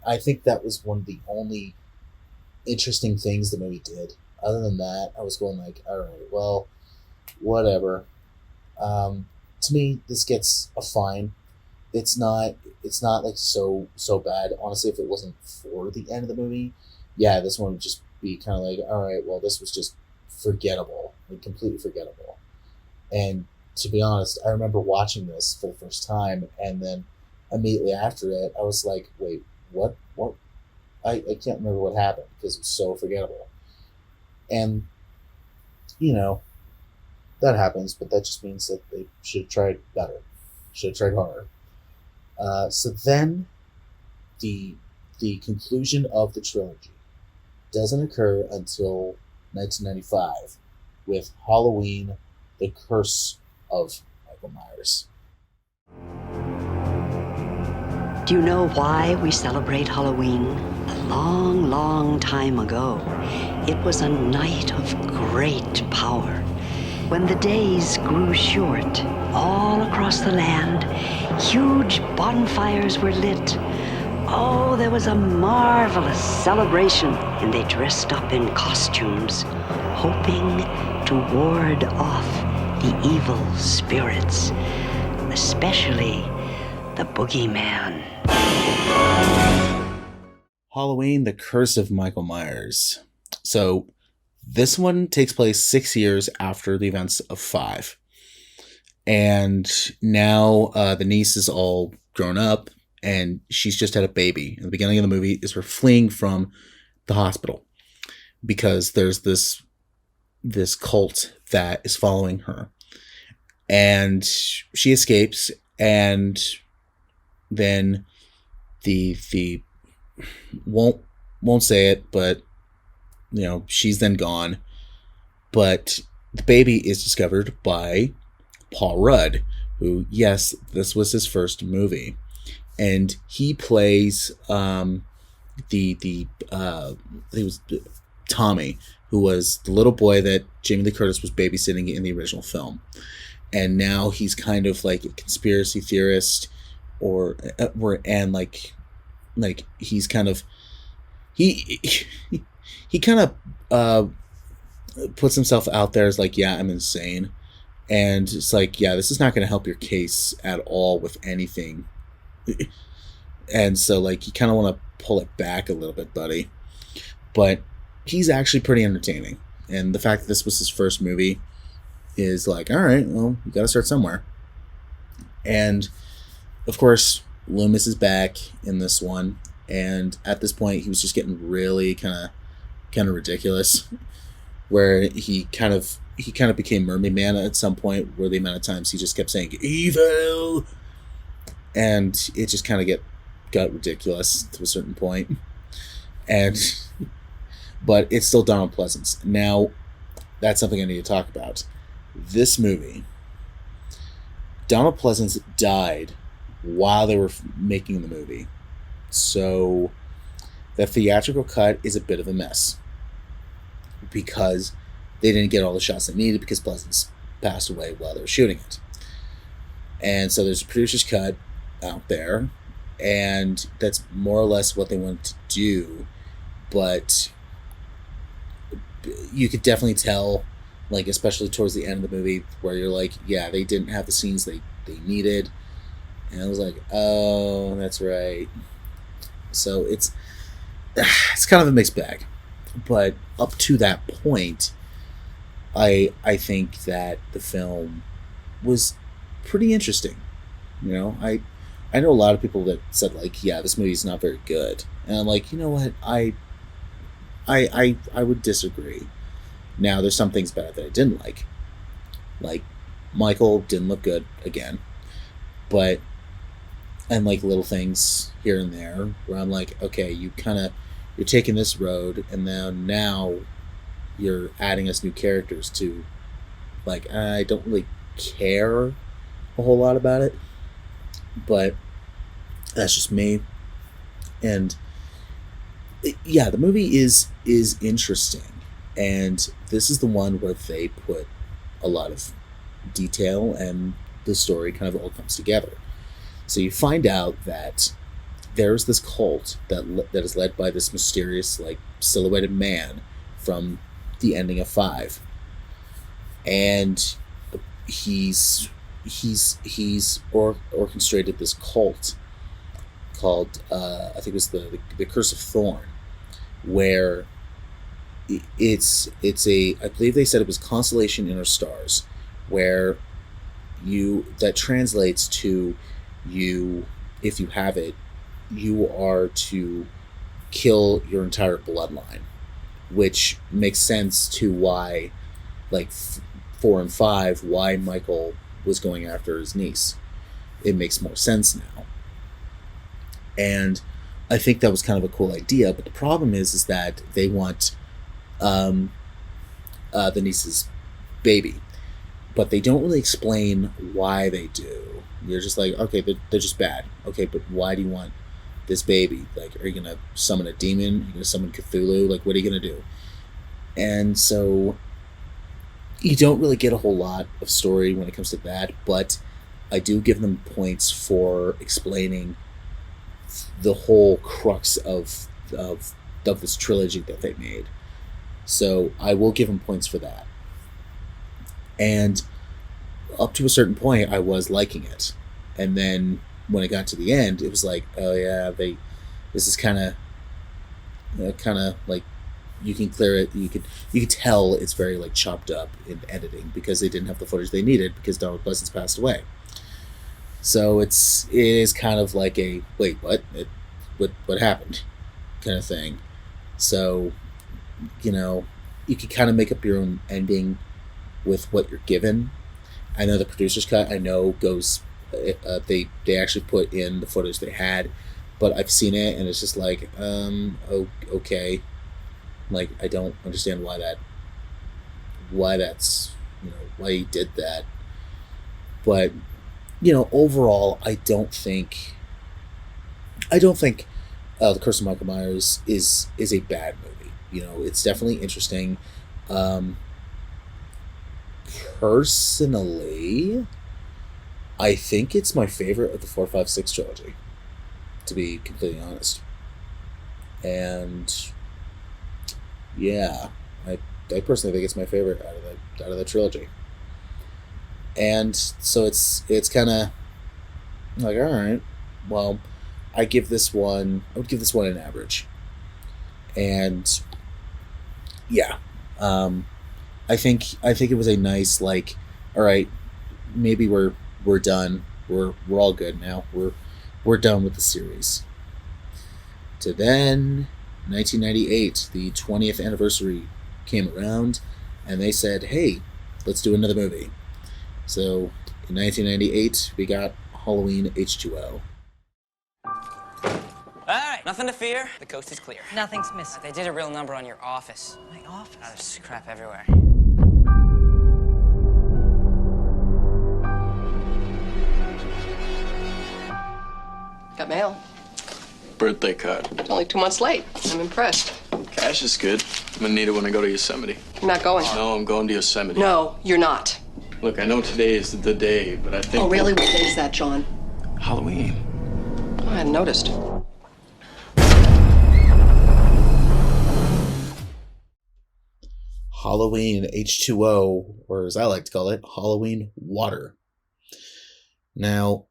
I think that was one of the only interesting things the movie did. Other than that, I was going like, all right, well, whatever. To me, this gets a fine. It's not like so bad. Honestly, if it wasn't for the end of the movie, yeah, this one would just be kind of like, all right, well, this was just forgettable, like completely forgettable. And to be honest, I remember watching this for the first time, and then immediately after it, I was like, wait, what? I can't remember what happened because it was so forgettable. And, that happens, but that just means that they should have tried better. Should have tried harder. So then, the conclusion of the trilogy doesn't occur until 1995 with Halloween, The Curse of Michael Myers. Do you know why we celebrate Halloween? A long, long time ago, it was a night of great power. When the days grew short, all across the land, huge bonfires were lit. Oh, there was a marvelous celebration, and they dressed up in costumes, hoping to ward off the evil spirits, especially the boogeyman. Halloween, The Curse of Michael Myers. So this one takes place 6 years after the events of 5. And now the niece is all grown up, and she's just had a baby. In the beginning of the movie is her fleeing from the hospital because there's this cult that is following her. And she escapes, and then the won't say it, but she's then gone. But the baby is discovered by Paul Rudd, who, yes, this was his first movie, and he plays he was Tommy, who was the little boy that Jamie Lee Curtis was babysitting in the original film, and now he's kind of like a conspiracy theorist, and he's kind of he kind of puts himself out there as like, yeah, I'm insane. And it's like, yeah, this is not going to help your case at all with anything. And so, like, you kind of want to pull it back a little bit, buddy. But he's actually pretty entertaining. And the fact that this was his first movie is like, all right, well, you got to start somewhere. And, of course, Loomis is back in this one. And at this point, he was just getting really kind of ridiculous, where he kind of became Mermaid Man at some point, where the amount of times he just kept saying evil, and it just kind of got ridiculous to a certain point. But it's still Donald Pleasence. Now, that's something I need to talk about. This movie, Donald Pleasence died while they were making the movie. So the theatrical cut is a bit of a mess because they didn't get all the shots they needed because Pleasence passed away while they were shooting it. And so there's a producer's cut out there, and that's more or less what they wanted to do. But you could definitely tell, like, especially towards the end of the movie, where you're like, yeah, they didn't have the scenes they needed. And I was like, oh, that's right. So it's kind of a mixed bag. But up to that point, I think that the film was pretty interesting. You know, I know a lot of people that said, like, yeah, this movie's not very good. And I'm like, you know what? I would disagree. Now, there's some things about it that I didn't like. Like, Michael didn't look good again. But, and like little things here and there where I'm like, okay, you're taking this road, and now you're adding us new characters to, like, I don't really care a whole lot about it. But that's just me. And yeah, the movie is interesting, and this is the one where they put a lot of detail, and the story kind of all comes together. So you find out that there's this cult that is led by this mysterious, like, silhouetted man from the ending of 5, and he's orchestrated this cult called I think it was the Curse of Thorn, where it's a, I believe they said it was constellation inner stars, where that translates to, you, if you have it, you are to kill your entire bloodline, which makes sense to why, like, 4 and 5, why Michael was going after his niece. It makes more sense now. And I think that was kind of a cool idea, but the problem is that they want the niece's baby, but they don't really explain why they do. You're just like, okay, they're just bad. Okay, but why do you want this baby? Like, are you going to summon a demon? Are you going to summon Cthulhu? Like, what are you going to do? And so you don't really get a whole lot of story when it comes to that, but I do give them points for explaining the whole crux of this trilogy that they made. So I will give them points for that. And up to a certain point, I was liking it. And then when it got to the end, it was like, oh yeah, this is kind of like, you can clear it. You could tell it's very, like, chopped up in editing because they didn't have the footage they needed because Donald Pleasence passed away. So it is kind of like a, wait, what happened kind of thing. So, you know, you can kind of make up your own ending with what you're given. I know the producer's cut, I know, goes, they actually put in the footage they had, but I've seen it and it's just like, okay. Like, I don't understand why that's, you know, why he did that. But, you know, overall, I don't think The Curse of Michael Myers is a bad movie. You know, it's definitely interesting. Personally, I think it's my favorite of the 4, 5, 6 trilogy, to be completely honest. And yeah, I personally think it's my favorite out of the trilogy. And so it's kind of like, all right, well, I would give this one an average. And yeah, I think it was a nice, like, all right, maybe we're done. We're all good now. We're done with the series. To then 1998, the 20th anniversary came around, and they said, hey, let's do another movie. So in 1998, we got Halloween H2O. Alright, nothing to fear. The coast is clear. Nothing's missing. They did a real number on your office. My office? There's crap everywhere. Got mail. Birthday card. It's only 2 months late. I'm impressed. Cash is good. I'm gonna need it when I go to Yosemite. You're not going? No, I'm going to Yosemite. No, you're not. Look, I know today is the day, but I think... Oh, really? What day is that, John? Halloween. Oh, I hadn't noticed. Halloween H2O, or as I like to call it, Halloween water. Now,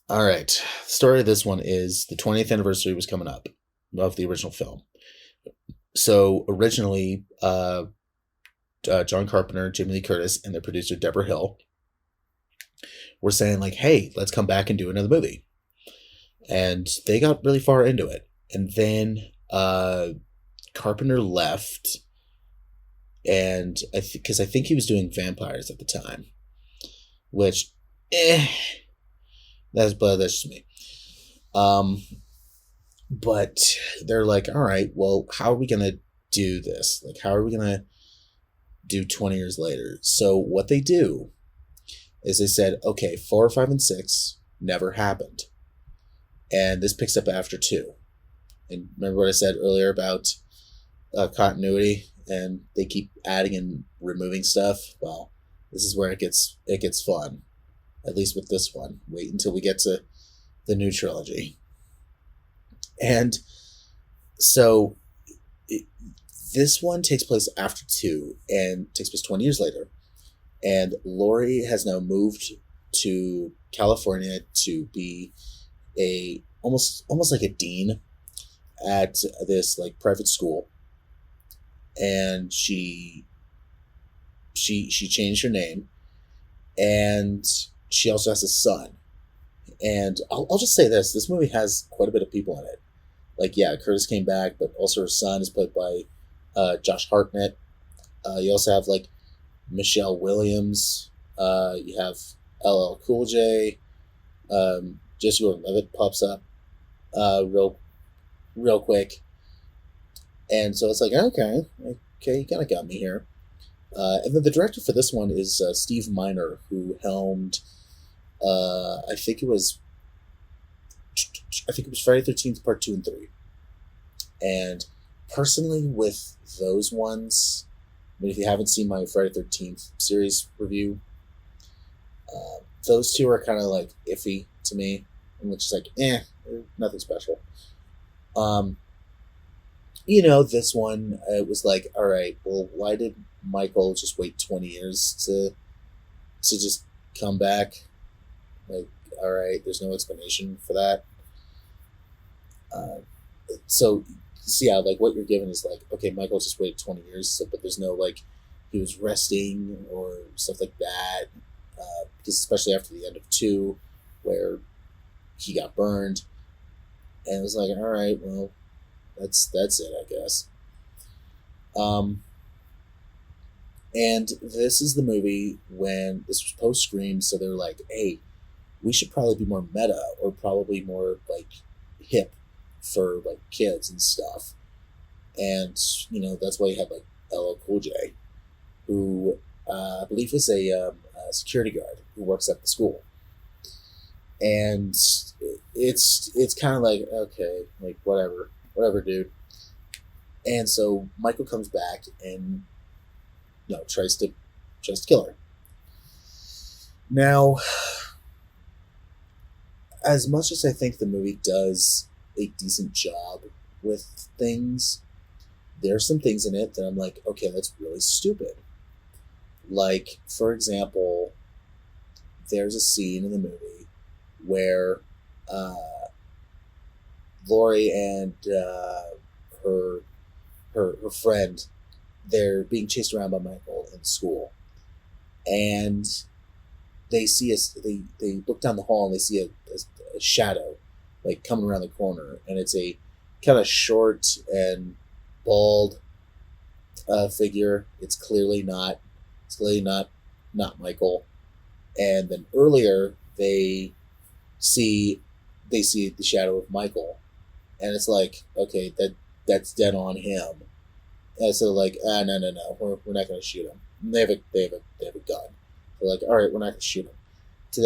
all right, the story of this one is the 20th anniversary was coming up of the original film. So originally, John Carpenter, Jimmy Lee Curtis, and their producer Deborah Hill were saying like, hey, let's come back and do another movie. And they got really far into it. And then Carpenter left, and because I think he was doing vampires at the time, which, that's just me. But they're like, all right, well, how are we gonna do this? Like, how are we gonna do 20 years later? So what they do is they said, okay, 4, 5, and 6 never happened, and this picks up after 2. And remember what I said earlier about continuity, and they keep adding and removing stuff? Well, this is where it gets fun, at least with this one. Wait until we get to the new trilogy. And so this one takes place after 2 and takes place 20 years later. And Laurie has now moved to California to be almost like a dean at this like private school. And she changed her name, and she also has a son. And I'll just say this movie has quite a bit of people in it. Like, yeah, Curtis came back, but also her son is played by Josh Hartnett. You also have like Michelle Williams. You have LL Cool J. Jesse Gordon-Levitt pops up real quick. And so it's like, okay, you kind of got me here. And then the director for this one is Steve Miner, who helmed, I think it was Friday the 13th Part 2 and 3. And personally, with those ones, I mean, if you haven't seen my Friday the 13th series review, those two are kind of like iffy to me. And it's just like, nothing special. This one, it was like, all right, well, why did Michael just wait 20 years to just come back? Like, all right, there's no explanation for that. So yeah, like what you're given is like, okay, Michael just waited 20 years, but there's no like he was resting or stuff like that. Because especially after the end of 2, where he got burned, and it was like, all right, well, that's it, I guess. And this is the movie when this was post Scream, so they're like, hey, we should probably be more meta, or probably more like hip for like kids and stuff. And that's why you had like LL Cool J, who I believe is a security guard who works at the school. And it's kind of like, okay, like whatever, dude. And so Michael comes back and tries to kill her. Now, as much as I think the movie does a decent job with things, there's some things in it that I'm like, okay, that's really stupid. Like, for example, there's a scene in the movie where Laurie and her friend, they're being chased around by Michael in school, and they see they look down the hall and they see a shadow like coming around the corner, and it's a kind of short and bald figure. It's clearly not Michael. And then earlier they see the shadow of Michael, and it's like, okay, that's dead on him. And so like, no, we're not going to shoot him. And they have a gun. They're like, all right, we're not going to shoot him. To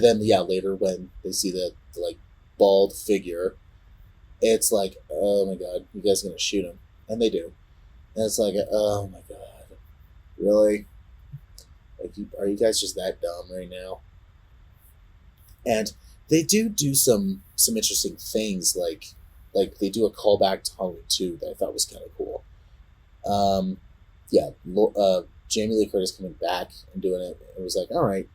then, yeah, later when they see the like bald figure, it's like, oh my god, you guys are going to shoot him. And they do. And it's like, oh my god, really? Like, are you guys just that dumb right now? And they do some interesting things, like they do a callback to Halloween 2 that I thought was kind of cool, Yeah, Jamie Lee Curtis coming back and doing it. It was like, all right,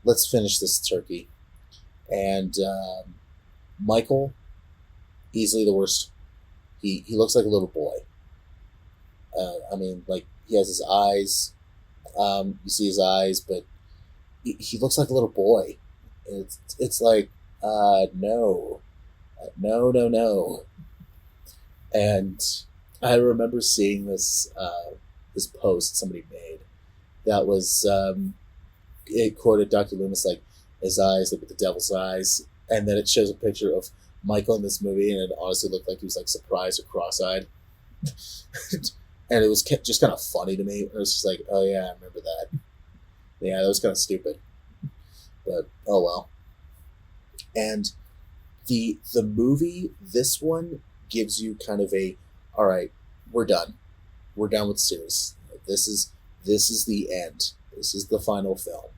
let's finish this turkey. And Michael, easily the worst. He looks like a little boy. I mean, like, he has his eyes. You see his eyes, but he looks like a little boy. It's like, no. No. And I remember seeing this post somebody made that was, it quoted Dr. Loomis like, his eyes look at the devil's eyes, and then it shows a picture of Michael in this movie, and it honestly looked like he was like surprised or cross-eyed. And it was just kind of funny to me. It was just like, oh yeah, I remember that. Yeah, that was kind of stupid, but oh well. And the movie, this one gives you kind of a, all right, we're done with the series. This is the end. This is the final film.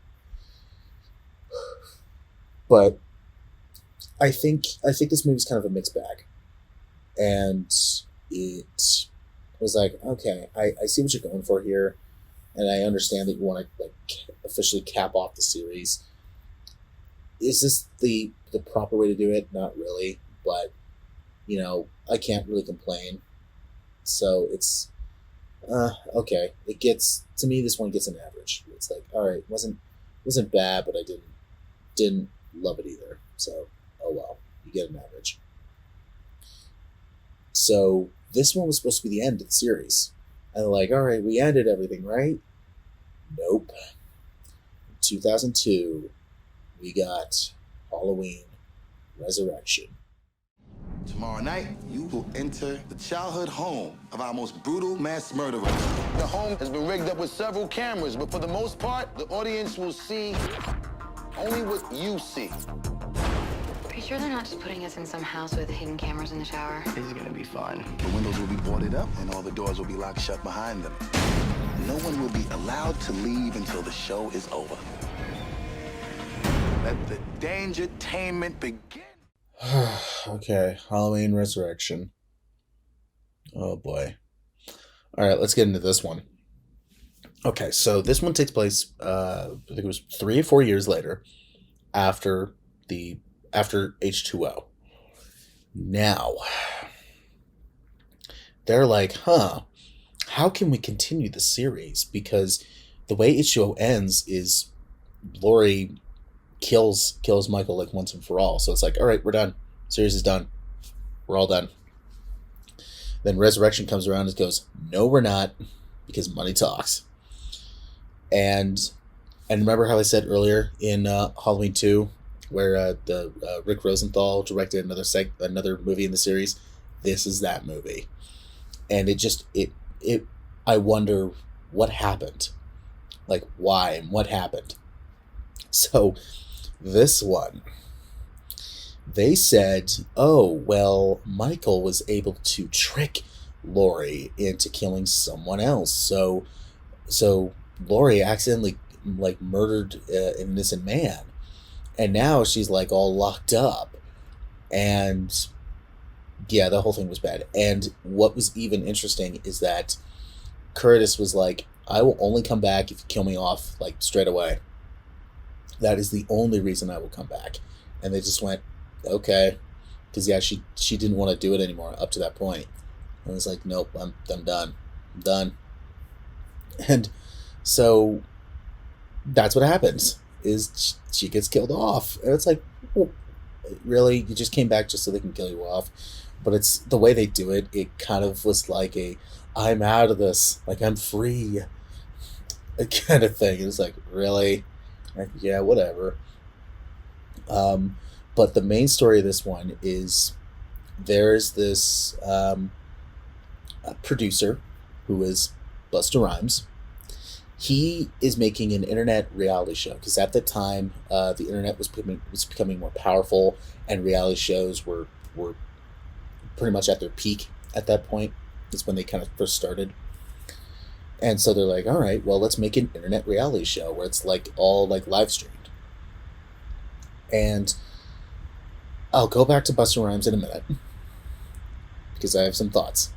But I think this movie's kind of a mixed bag, and it was like, okay, I see what you're going for here, and I understand that you want to like officially cap off the series. Is this the proper way to do it? Not really, but I can't really complain. So it's okay. It gets, to me, this one gets an average. It's like, all right, wasn't bad, but I didn't love it either. So oh well, you get an average. So this one was supposed to be the end of the series, and they're like, all right, we ended everything, right? Nope. In 2002, we got Halloween Resurrection. Tomorrow night, you will enter the childhood home of our most brutal mass murderer. The home has been rigged up with several cameras, but for the most part, the audience will see only what you see. Are you sure they're not just putting us in some house with hidden cameras in the shower? This is gonna be fun. The windows will be boarded up, and all the doors will be locked shut behind them. No one will be allowed to leave until the show is over. Let the dangertainment begin. Okay, Halloween Resurrection. Oh boy. All right, let's get into this one. Okay, so this one takes place, I think it was 3 or 4 years later, after H2O. Now, they're like, how can we continue the series? Because the way H2O ends is Laurie kills Michael like once and for all. So it's like, all right, we're done. Series is done. We're all done. Then Resurrection comes around and goes, no, we're not, because money talks. And remember how I said earlier in Halloween 2, where the Rick Rosenthal directed another movie in the series? This is that movie. And I wonder what happened. Like, why and what happened? So this one, they said, oh, well, Michael was able to trick Laurie into killing someone else. So Laurie accidentally like murdered an innocent man, and now she's like all locked up. And yeah, the whole thing was bad. And what was even interesting is that Curtis was like, I will only come back if you kill me off like straight away. That is the only reason I will come back. And they just went, okay. Because yeah, she didn't want to do it anymore up to that point. And it's like, nope, I'm done. I'm done. And so that's what happens, is she gets killed off. And it's like, well, really? You just came back just so they can kill you off? But it's the way they do it, it kind of was like I'm out of this. Like, I'm free. Kind of thing. It was like, really? Like, yeah, whatever. But the main story of this one is there's this producer who is Busta Rhymes. He is making an internet reality show because at the time the internet was becoming more powerful, and reality shows were pretty much at their peak at that point. That's when they kind of first started. And so they're like, all right, well, let's make an internet reality show where it's like all like live streamed. And I'll go back to Busta Rhymes in a minute because I have some thoughts.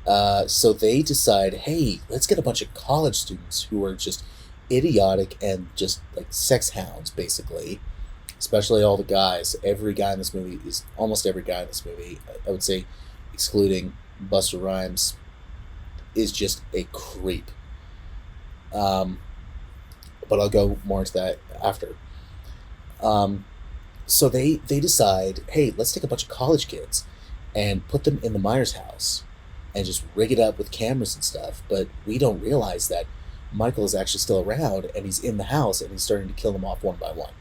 So they decide, hey, let's get a bunch of college students who are just idiotic and just like sex hounds, basically. Especially all the guys. Almost every guy in this movie, I would say, excluding Busta Rhymes, is just a creep. But I'll go more into that after. So they decide, hey, let's take a bunch of college kids and put them in the Myers house and just rig it up with cameras and stuff. But we don't realize that Michael is actually still around and he's in the house and he's starting to kill them off one by one.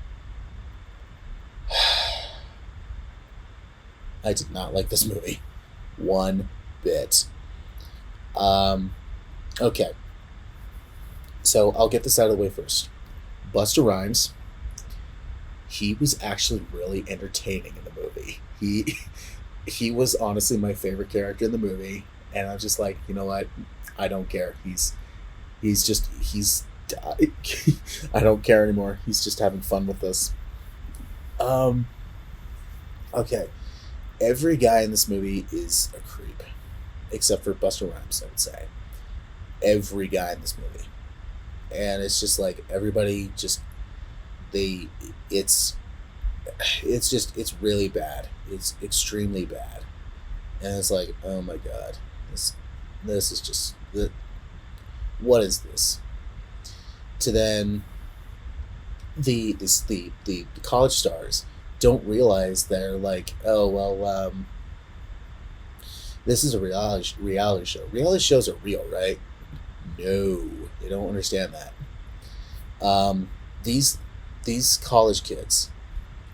I did not like this movie one bit. Okay. So I'll get this out of the way first. Busta Rhymes, he was actually really entertaining in the movie. He was honestly my favorite character in the movie, and I'm just like, you know what? I don't care. He's I don't care anymore. He's just having fun with this. Okay. Every guy in this movie is a creep, except for Busta Rhymes, I would say. Every guy in this movie. And it's just like everybody just it's really bad. It's extremely bad. And it's like, oh my god. This is just what is this? To then the college stars don't realize they're like, oh well, this is a reality show. Reality shows are real, right? No, they don't understand that. These college kids,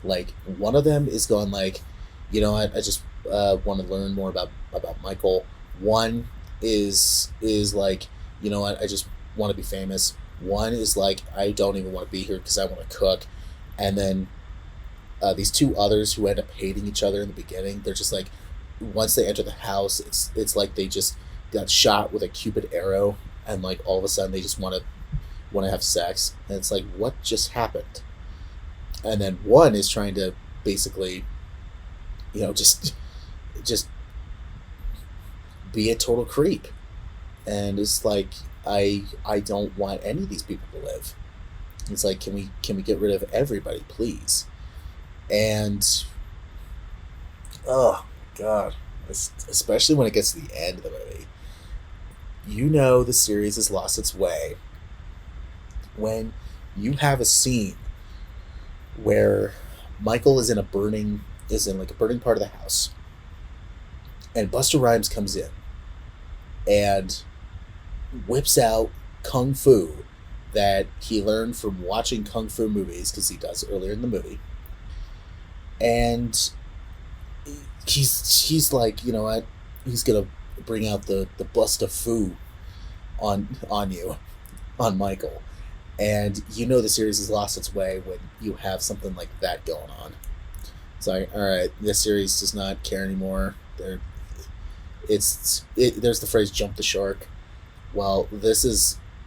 like one of them is going like, you know, I just want to learn more about Michael. One is like, you know what, I just want to be famous. One is like, I don't even want to be here because I want to cook. And then these two others who end up hating each other in the beginning, they're just like, once they enter the house, it's like they just got shot with a Cupid arrow, and like all of a sudden they just want to have sex, and it's like, what just happened? And then one is trying to basically, you know, just be a total creep, and it's like, I don't want any of these people to live. It's like, can we get rid of everybody, please? And oh god, especially when it gets to the end of the movie, you know the series has lost its way when you have a scene where Michael is in a burning part of the house, and Busta Rhymes comes in and whips out kung fu that he learned from watching kung fu movies, because he does earlier in the movie, and he's like, you know what, he's gonna bring out the Busta Fu on Michael. And you know the series has lost its way when you have something like that going on. It's like, all right, this series does not care anymore. There's the phrase "jump the shark." Well,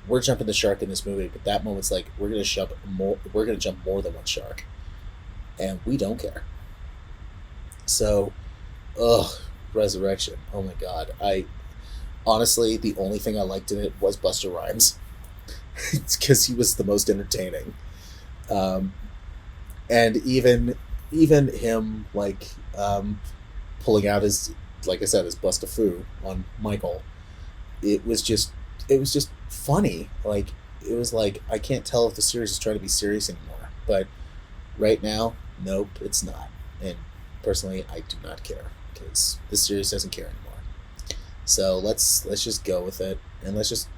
we're jumping the shark in this movie, but that moment's like, we're gonna jump more than one shark, and we don't care. So, Resurrection. Oh my god, honestly, the only thing I liked in it was Busta Rhymes. It's because he was the most entertaining, and even him like pulling out his, like I said, his Busta Fu on Michael. It was just funny. Like, it was like, I can't tell if the series is trying to be serious anymore. But right now, nope, it's not. And personally, I do not care, because this series doesn't care anymore. So let's just go with it, and let's just,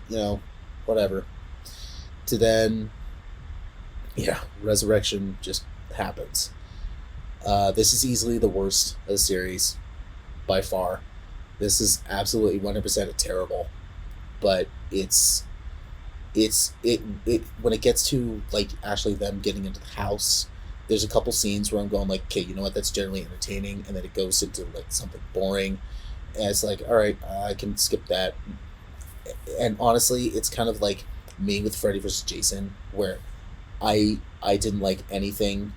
you know, whatever. To then, yeah, Resurrection just happens. This is easily the worst of the series, by far. This is absolutely 100% terrible, but it when it gets to like actually them getting into the house, there's a couple scenes where I'm going like, okay, you know what, that's generally entertaining, and then it goes into like something boring, and it's like, all right, I can skip that. And honestly, it's kind of like me with Freddy vs. Jason, where I didn't like anything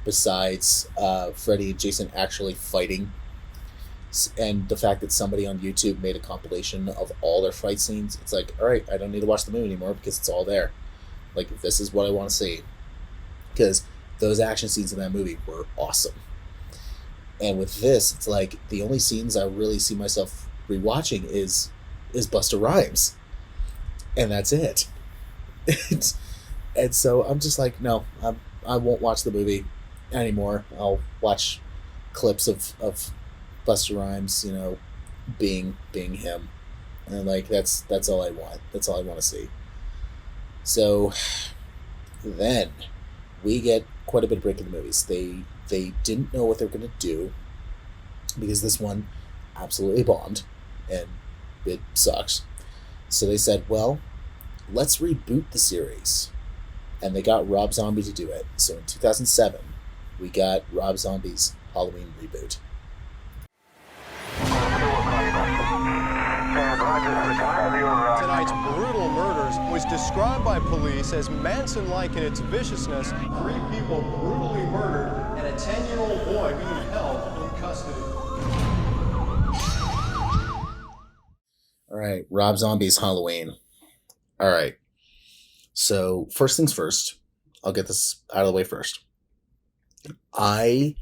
besides Freddy and Jason actually fighting. And the fact that somebody on YouTube made a compilation of all their fight scenes, it's like, all right, I don't need to watch the movie anymore because it's all there. Like, this is what I want to see. Because those action scenes in that movie were awesome. And with this, it's like the only scenes I really see myself rewatching is Busta Rhymes. And that's it. And so I'm just like, no, I won't watch the movie anymore. I'll watch clips of Busta Rhymes, being him. And like that's all I want. That's all I want to see. So then we get quite a bit of break in the movies. They didn't know what they were going to do because this one absolutely bombed and it sucks. So they said, well, let's reboot the series. And they got Rob Zombie to do it. So in 2007, we got Rob Zombie's Halloween reboot. Tonight's brutal murders was described by police as Manson-like in its viciousness. 3 people brutally murdered and a 10-year-old boy being held in custody. All right, Rob Zombie's Halloween. All right. So first things first, I'll get this out of the way first. I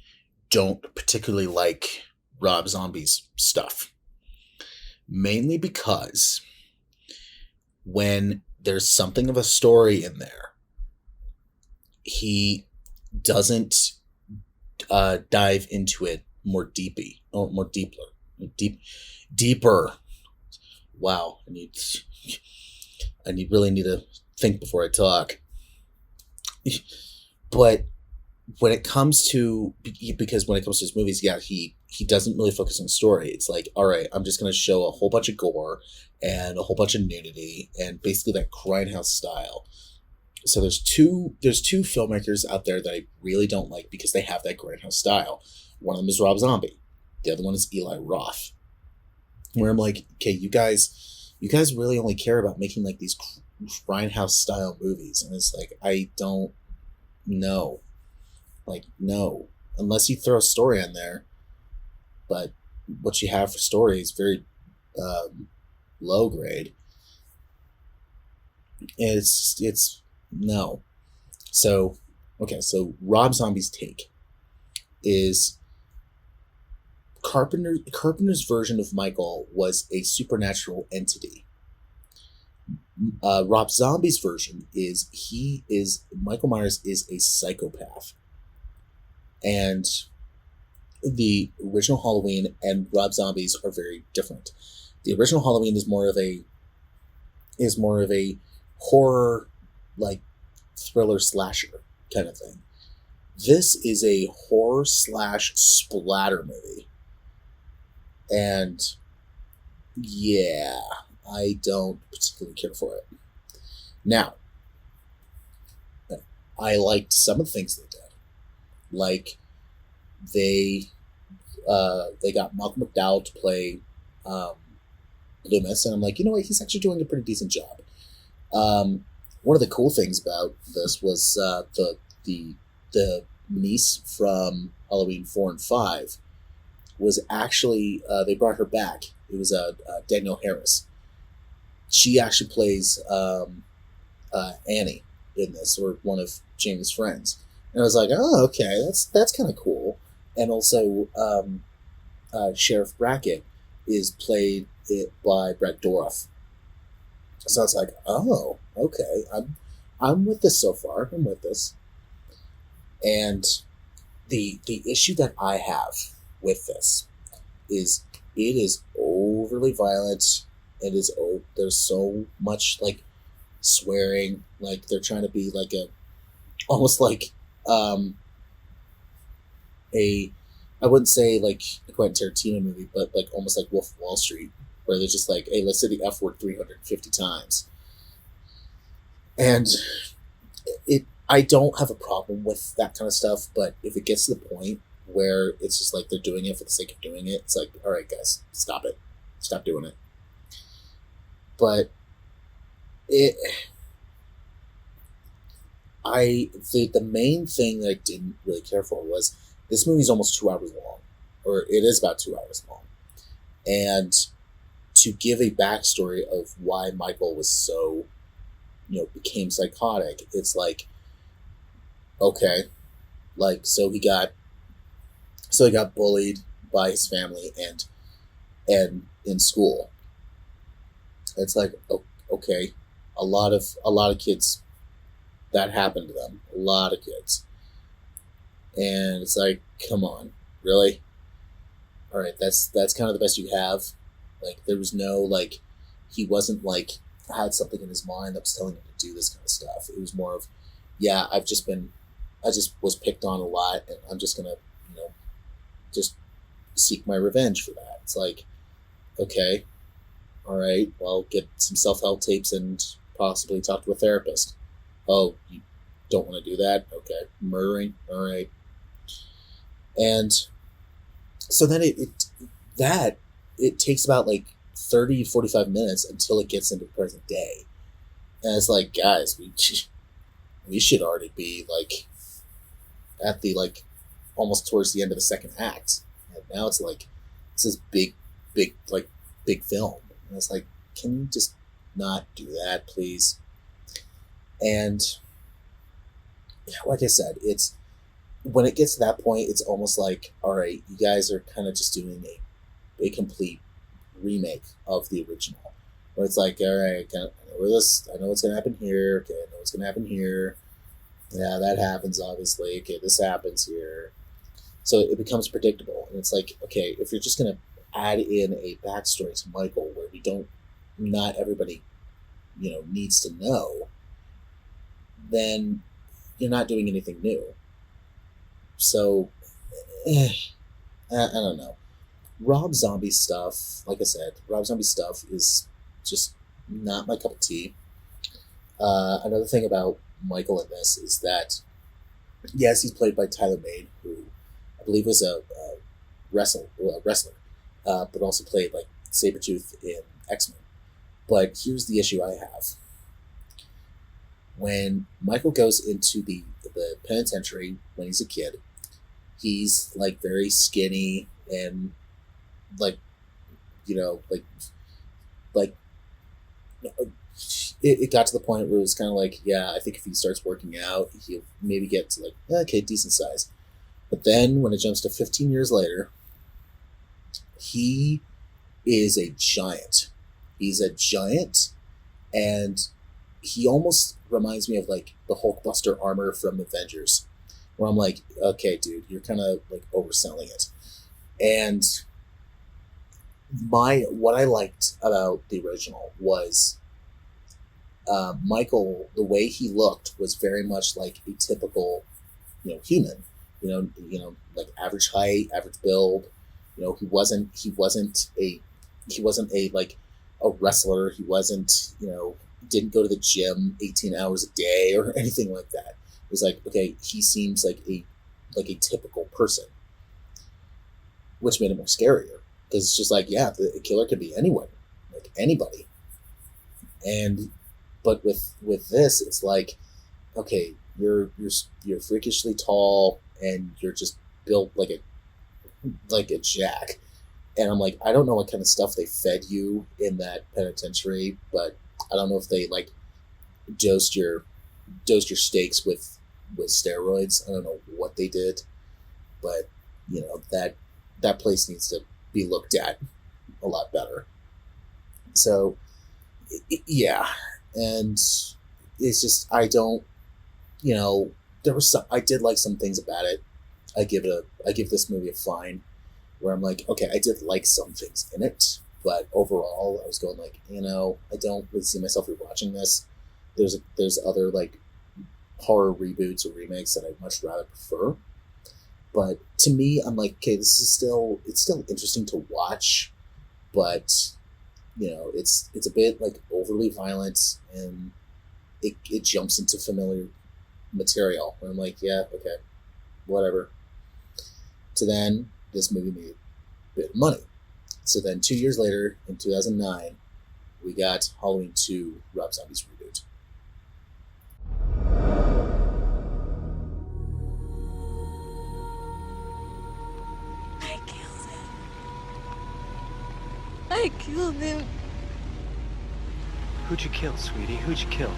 don't particularly like Rob Zombie's stuff. Mainly because when there's something of a story in there, he doesn't dive into it deeper. Wow, I really need to think before I talk. But when it comes to his movies, yeah, he doesn't really focus on story. It's like, all right, I'm just going to show a whole bunch of gore and a whole bunch of nudity and basically that grindhouse style. So there's two filmmakers out there that I really don't like because they have that grindhouse style. One of them is Rob Zombie. The other one is Eli Roth. Where I'm like, okay, you guys really only care about making like these grindhouse style movies, and it's like, I don't know. Like, no, unless you throw a story in there, but what you have for story is very low grade. It's no. So, okay, so Rob Zombie's take is Carpenter's version of Michael was a supernatural entity. Rob Zombie's version is Michael Myers is a psychopath. And the original Halloween and Rob Zombie's are very different. The original Halloween is more of a horror, like thriller slasher kind of thing. This is a horror / splatter movie. And yeah, I don't particularly care for it. Now, I liked some of the things they did. Like, they got Malcolm McDowell to play Loomis, and I'm like, you know what, he's actually doing a pretty decent job. One of the cool things about this was the niece from Halloween 4 and 5 was actually, they brought her back. It was Danielle Harris. She actually plays Annie in this, or one of Jamie's friends. And I was like, oh, okay, that's kind of cool. And also, Sheriff Brackett is played by Brett Dourif. So I was like, oh, okay, I'm with this so far. I'm with this. And the issue that I have with this is it is overly violent. It is there's so much like swearing, like they're trying to be like almost like I wouldn't say like a Quentin Tarantino movie, but like almost like Wolf of Wall Street, where they're just like, hey, let's say the F word 350 times. And I don't have a problem with that kind of stuff, but if it gets to the point where it's just like they're doing it for the sake of doing it, it's like, all right, guys, stop it. Stop doing it. But the main thing that I didn't really care for was this movie's almost 2 hours long, or it is about 2 hours long. And to give a backstory of why Michael was so, became psychotic, it's like, okay, like, so he got bullied by his family and in school. It's like, okay, a lot of kids, that happened to them, a lot of kids. And it's like, come on, really? All right, that's kind of the best you have. Like, there was no, like, he wasn't like had something in his mind that was telling him to do this kind of stuff. It was more of, yeah, I just was picked on a lot, and I'm just gonna, just seek my revenge for that. It's like, okay, all right, well, get some self-help tapes and possibly talk to a therapist. Oh, you don't want to do that? Okay, murdering, all right. And so then it takes about like 30, 45 minutes until it gets into present day. And it's like, guys, we should already be like at the, like, almost towards the end of the second act. And now it's like, it's this big film. And it's like, can you just not do that, please? And like I said, it's, when it gets to that point, it's almost like, all right, you guys are kind of just doing a complete remake of the original. Where it's like, all right, I know what's gonna happen here. Okay, I know what's gonna happen here. Yeah, that happens, obviously. Okay, this happens here. So it becomes predictable. And it's like, okay, if you're just gonna add in a backstory to Michael where not everybody, needs to know, then you're not doing anything new. So, I don't know. Rob Zombie stuff, like I said, Rob Zombie stuff is just not my cup of tea. Another thing about Michael in this is that, yes, he's played by Tyler Made, who I believe was a wrestler, but also played like Sabretooth in X-Men. But here's the issue I have. When Michael goes into the penitentiary when he's a kid, he's like very skinny and like, it got to the point where it was kind of like, yeah, I think if he starts working out, he'll maybe get to like, okay, decent size. But then when it jumps to 15 years later, he is a giant. He's a giant, and he almost reminds me of like the Hulkbuster armor from Avengers, where I'm like, okay, dude, you're kind of like overselling it. And what I liked about the original was Michael, the way he looked was very much like a typical, human, like average height, average build. He wasn't a like a wrestler. He wasn't, didn't go to the gym 18 hours a day or anything like that. It was like, okay, he seems like a typical person, which made it more scarier, because it's just like, yeah, the killer could be anyone, like anybody. But with this, it's like, okay, you're freakishly tall and you're just built like a jack. And I'm like, I don't know what kind of stuff they fed you in that penitentiary, but I don't know if they like dosed your steaks with steroids. I don't know what they did, but that place needs to be looked at a lot better. So yeah, and it's just, I don't, there was I did like some things about it. I give this movie a fine, where I'm like, okay, I did like some things in it, but overall I was going like, I don't really see myself rewatching this. There's other like horror reboots or remakes that I'd much rather prefer. But to me, I'm like, okay, it's still interesting to watch, but it's a bit like overly violent, and it jumps into familiar material. And I'm like, yeah, okay, whatever. So then this movie made a bit of money. So then 2 years later, in 2009, we got Halloween 2, Rob Zombie's Reboot. I killed him. Who'd you kill, sweetie? Who'd you kill?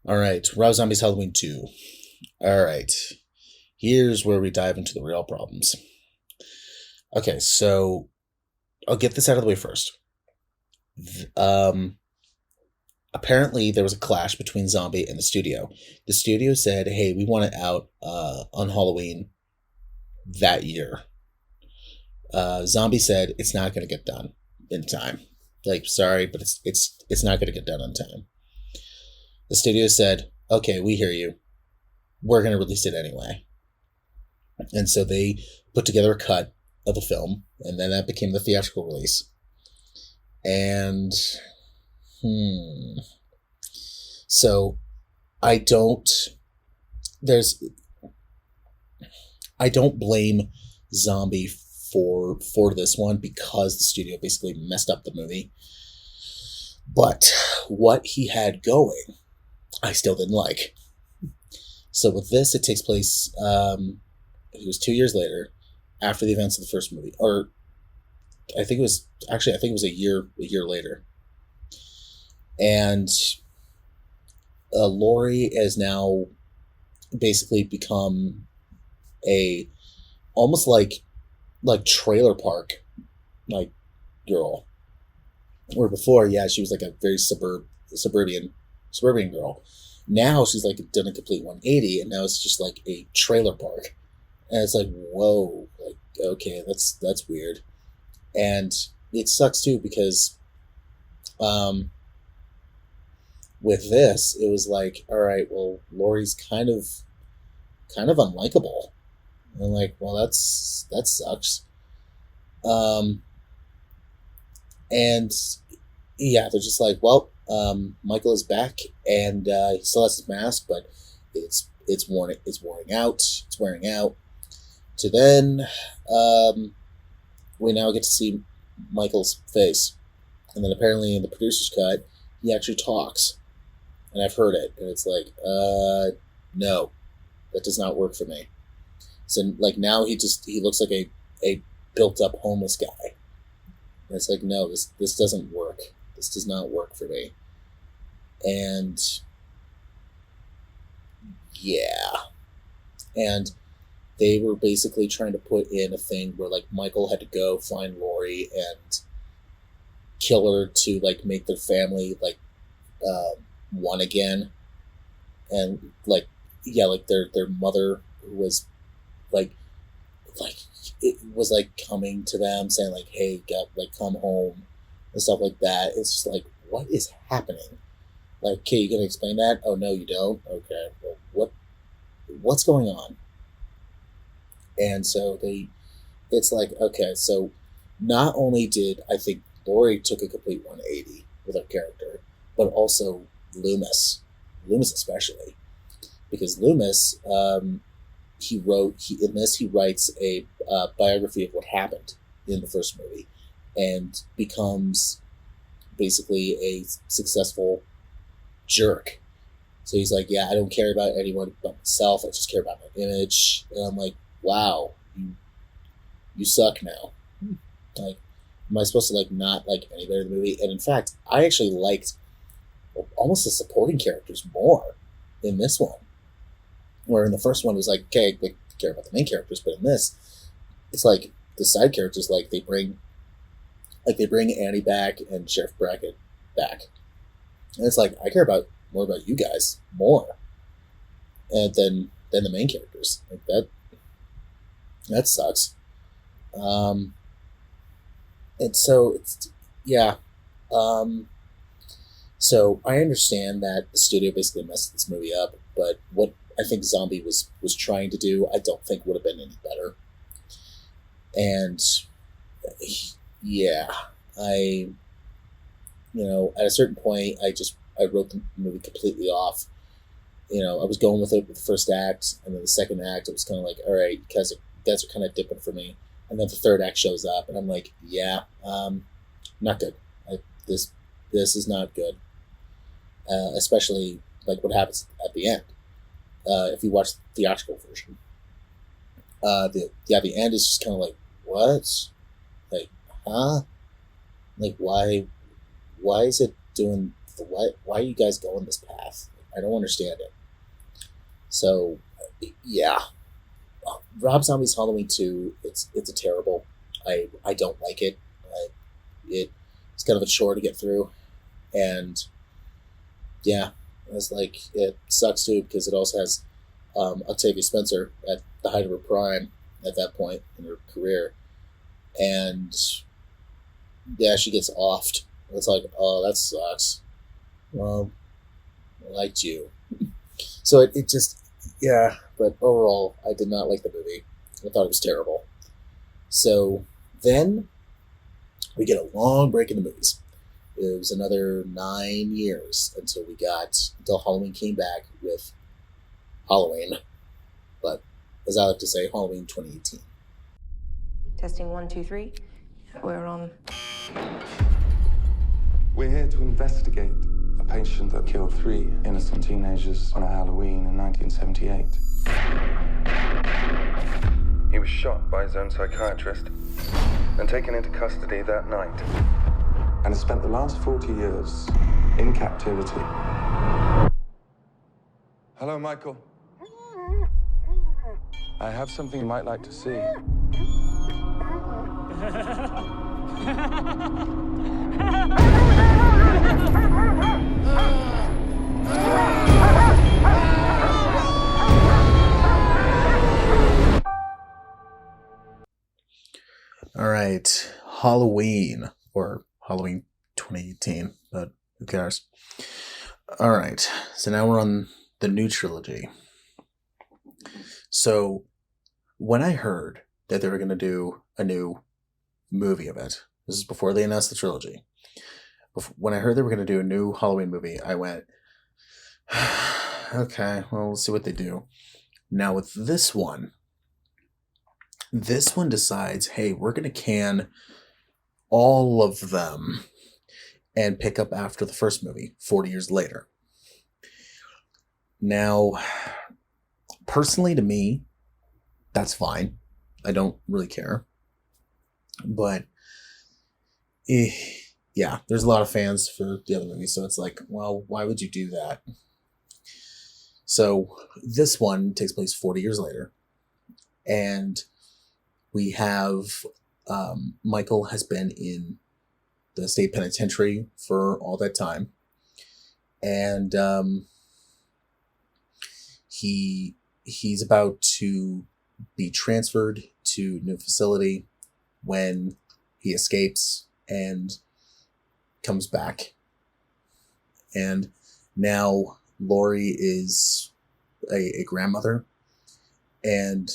All right, Rob Zombie's Halloween 2. All right, here's where we dive into the real problems. Okay, so I'll get this out of the way first. Apparently, there was a clash between Zombie and the studio. The studio said, hey, we want it out on Halloween that year. Zombie said, it's not going to get done in time. Like, sorry, but it's not going to get done on time. The studio said, okay, we hear you. We're going to release it anyway. And so they put together a cut of the film, and then that became the theatrical release. And, so I don't blame Zombie for this one because the studio basically messed up the movie. But what he had going, I still didn't like. So with this, it takes place, it was 2 years later, after the events of the first movie. Or, I think it was a year later. And Laurie has now basically become almost like trailer park, like, girl. Where before, yeah, she was like a very suburban girl. Now she's like done a complete 180, and now it's just like a trailer park, and it's like, whoa, like, okay, that's weird. And it sucks too because with this, it was like, all right, well, Laurie's kind of unlikable. And I'm like, well, that sucks. And yeah, they're just like, well, Michael is back, and he still has his mask, but it's wearing out. To then, we now get to see Michael's face, and then apparently in the producer's cut, he actually talks, and I've heard it, and it's like, no, that does not work for me. So like now he looks like a built up homeless guy, and it's like, no, this doesn't work. This does not work for me. And yeah. And they were basically trying to put in a thing where like Michael had to go find Laurie and kill her to like make their family like one again. And like, yeah, like their mother was like it was like coming to them saying like, hey, come home and stuff like that. It's just like, what is happening? Like, okay, you gonna explain that? Oh no, you don't? Okay, well, what's going on? And so it's like, okay, so not only did I think Laurie took a complete 180 with her character, but also Loomis especially, because Loomis, he writes a biography of what happened in the first movie, and becomes basically a successful jerk. So he's like, yeah, I don't care about anyone but myself. I just care about my image. And I'm like, wow, you suck now. Like, am I supposed to like not like anybody in the movie? And in fact, I actually liked almost the supporting characters more in this one. Where in the first one it was like, okay, I care about the main characters, but in this, it's like the side characters, like they bring Annie back and Sheriff Brackett back, and it's like I care more about you guys more, and than the main characters. Like that sucks. And so it's yeah. So I understand that the studio basically messed this movie up, but what I think Zombie was trying to do, I don't think would have been any better. And yeah, at a certain point, I wrote the movie completely off. I was going with it with the first act, and then the second act, it was kind of like, all right, because guys are kind of dipping for me. And then the third act shows up, and I'm like, yeah, not good. This is not good. Especially like what happens at the end. If you watch the theatrical version, the end is just kind of like, what? Like, huh? Like, why is it doing the what? Why are you guys going this path? I don't understand it. So, yeah, Rob Zombie's Halloween 2. It's a terrible. I don't like it. It's kind of a chore to get through, and yeah, it's like it sucks too because it also has Octavia Spencer at the height of her prime at that point in her career, and yeah, she gets offed. It's like, oh, that sucks. Well, I liked you. So it just, yeah, but overall, I did not like the movie. I thought it was terrible. So then we get a long break in the movies. It was another 9 years until Halloween came back with Halloween. But as I like to say, Halloween 2018. Testing 1, 2, 3. We're on. We're here to investigate a patient that killed 3 innocent teenagers on a Halloween in 1978. He was shot by his own psychiatrist and taken into custody that night, and has spent the last 40 years in captivity. Hello, Michael. I have something you might like to see. All right, Halloween, or Halloween 2018, but who cares? All right, so now we're on the new trilogy. So when I heard that they were going to do a new movie of it, this is before they announced the trilogy. When I heard they were going to do a new Halloween movie, I went, okay, well, we'll see what they do. Now with this one decides, hey, we're going to can all of them and pick up after the first movie 40 years later. Now, personally, to me, that's fine. I don't really care. But, yeah, there's a lot of fans for the other movie, so it's like, well, why would you do that? So, this one takes place 40 years later, and we have Michael has been in the state penitentiary for all that time, and he's about to be transferred to a new facility when he escapes and comes back. And now Lori is a grandmother, and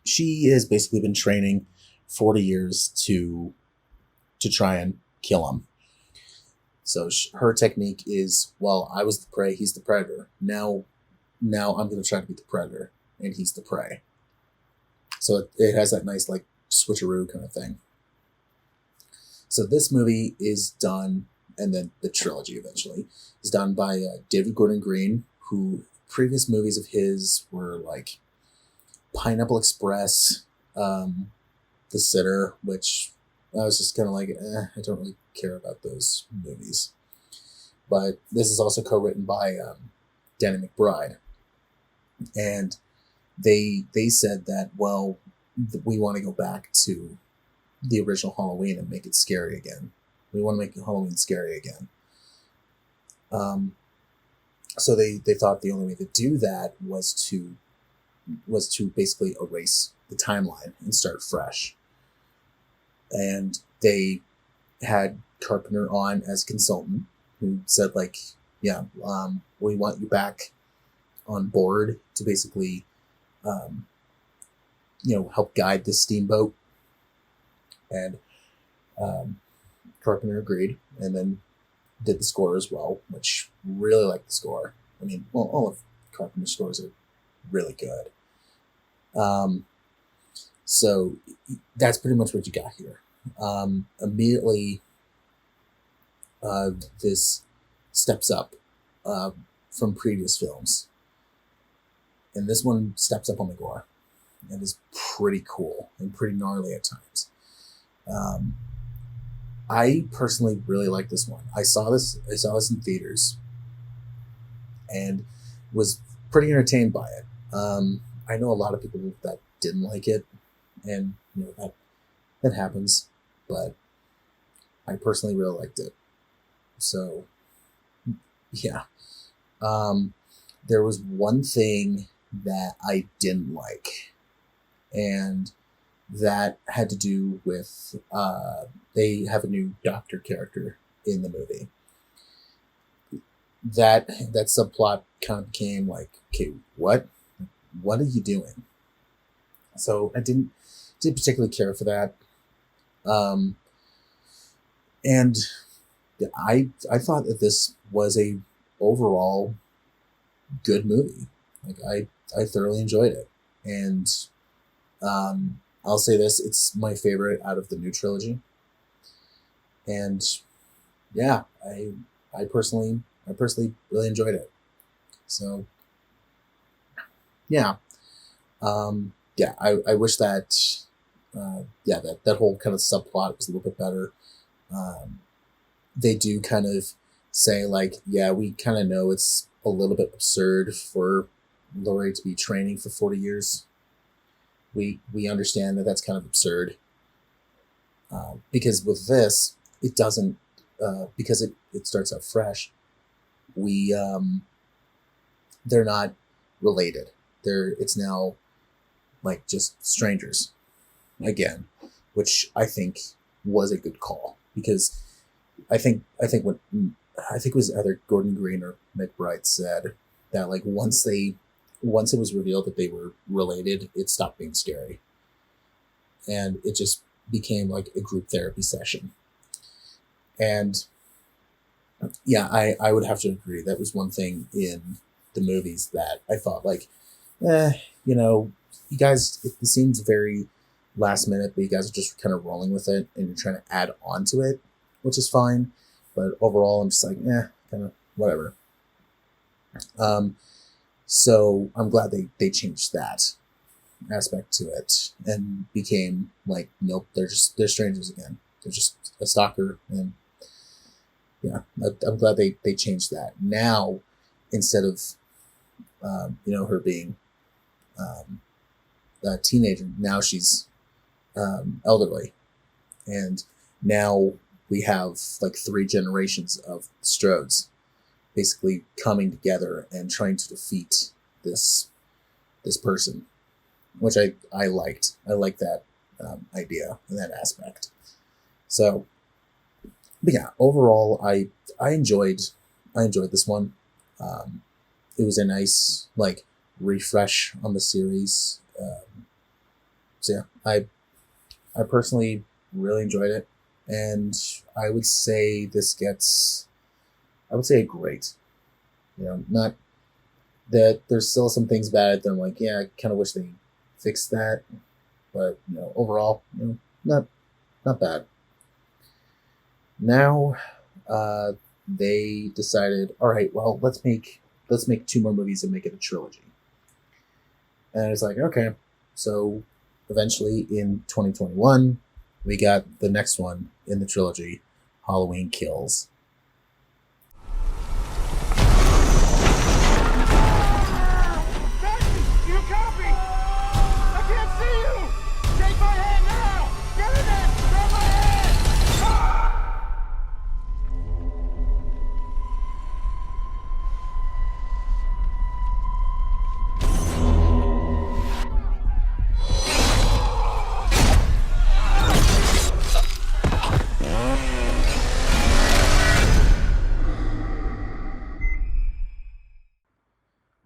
she has basically been training 40 years to try and kill him. So her technique is, well, I was the prey, he's the predator. Now I'm going to try to be the predator, and he's the prey. So it has that nice, like, switcheroo kind of thing. So this movie is done, and then the trilogy eventually, is done by David Gordon Green, who previous movies of his were, like, Pineapple Express, The Sitter, which I was just kind of like, I don't really care about those movies. But this is also co-written by Danny McBride. And they said that, well, we want to go back to the original Halloween and make it scary again. We want to make Halloween scary again. So they thought the only way to do that was to basically erase the timeline and start fresh. And they had Carpenter on as consultant, who said, like, yeah, we want you back on board to basically, help guide the steamboat. And Carpenter agreed, and then did the score as well, which really liked the score. I mean, well, all of Carpenter's scores are really good. So that's pretty much what you got here. Immediately, this steps up from previous films. And this one steps up on the gore and is pretty cool and pretty gnarly at times. I personally really like this one. I saw this in theaters and was pretty entertained by it. I know a lot of people that didn't like it, and that happens, but I personally really liked it. So yeah. There was one thing that I didn't like, and that had to do with they have a new doctor character in the movie. That subplot kind of became like, okay, what are you doing? So I didn't particularly care for that. And I thought that this was a overall good movie. Like I thoroughly enjoyed it, and I'll say this: it's my favorite out of the new trilogy. And yeah, I personally really enjoyed it. So yeah, I wish that that whole kind of subplot was a little bit better. They do kind of say like, yeah, we kind of know it's a little bit absurd for Laurie to be training for 40 years. We understand that that's kind of absurd. Because with this, it doesn't, because it starts out fresh. They're not related. It's now like just strangers again, which I think was a good call, because I think it was either Gordon Green or McBride said that like once it was revealed that they were related, it stopped being scary, and it just became like a group therapy session. And yeah, I would have to agree. That was one thing in the movies that I thought like, you guys, it seems very last minute, but you guys are just kind of rolling with it and you're trying to add on to it, which is fine. But overall, I'm just like, kind of whatever. So I'm glad they changed that aspect to it and became like, nope, they're strangers again. They're just a stalker. And yeah, I'm glad they changed that. Now, instead of, her being a teenager, now she's elderly. And now we have like 3 generations of Strodes basically coming together and trying to defeat this person, which I liked. I liked that idea and that aspect. So, but yeah, overall, I enjoyed this one. It was a nice like refresh on the series. So yeah, I personally really enjoyed it, and I would say this gets, I would say a great. Not that there's still some things bad that I'm like, yeah, I kind of wish they fixed that, but overall, not bad. Now, they decided, all right, well, let's make 2 more movies and make it a trilogy. And it's like, okay, so eventually in 2021, we got the next one in the trilogy, Halloween Kills.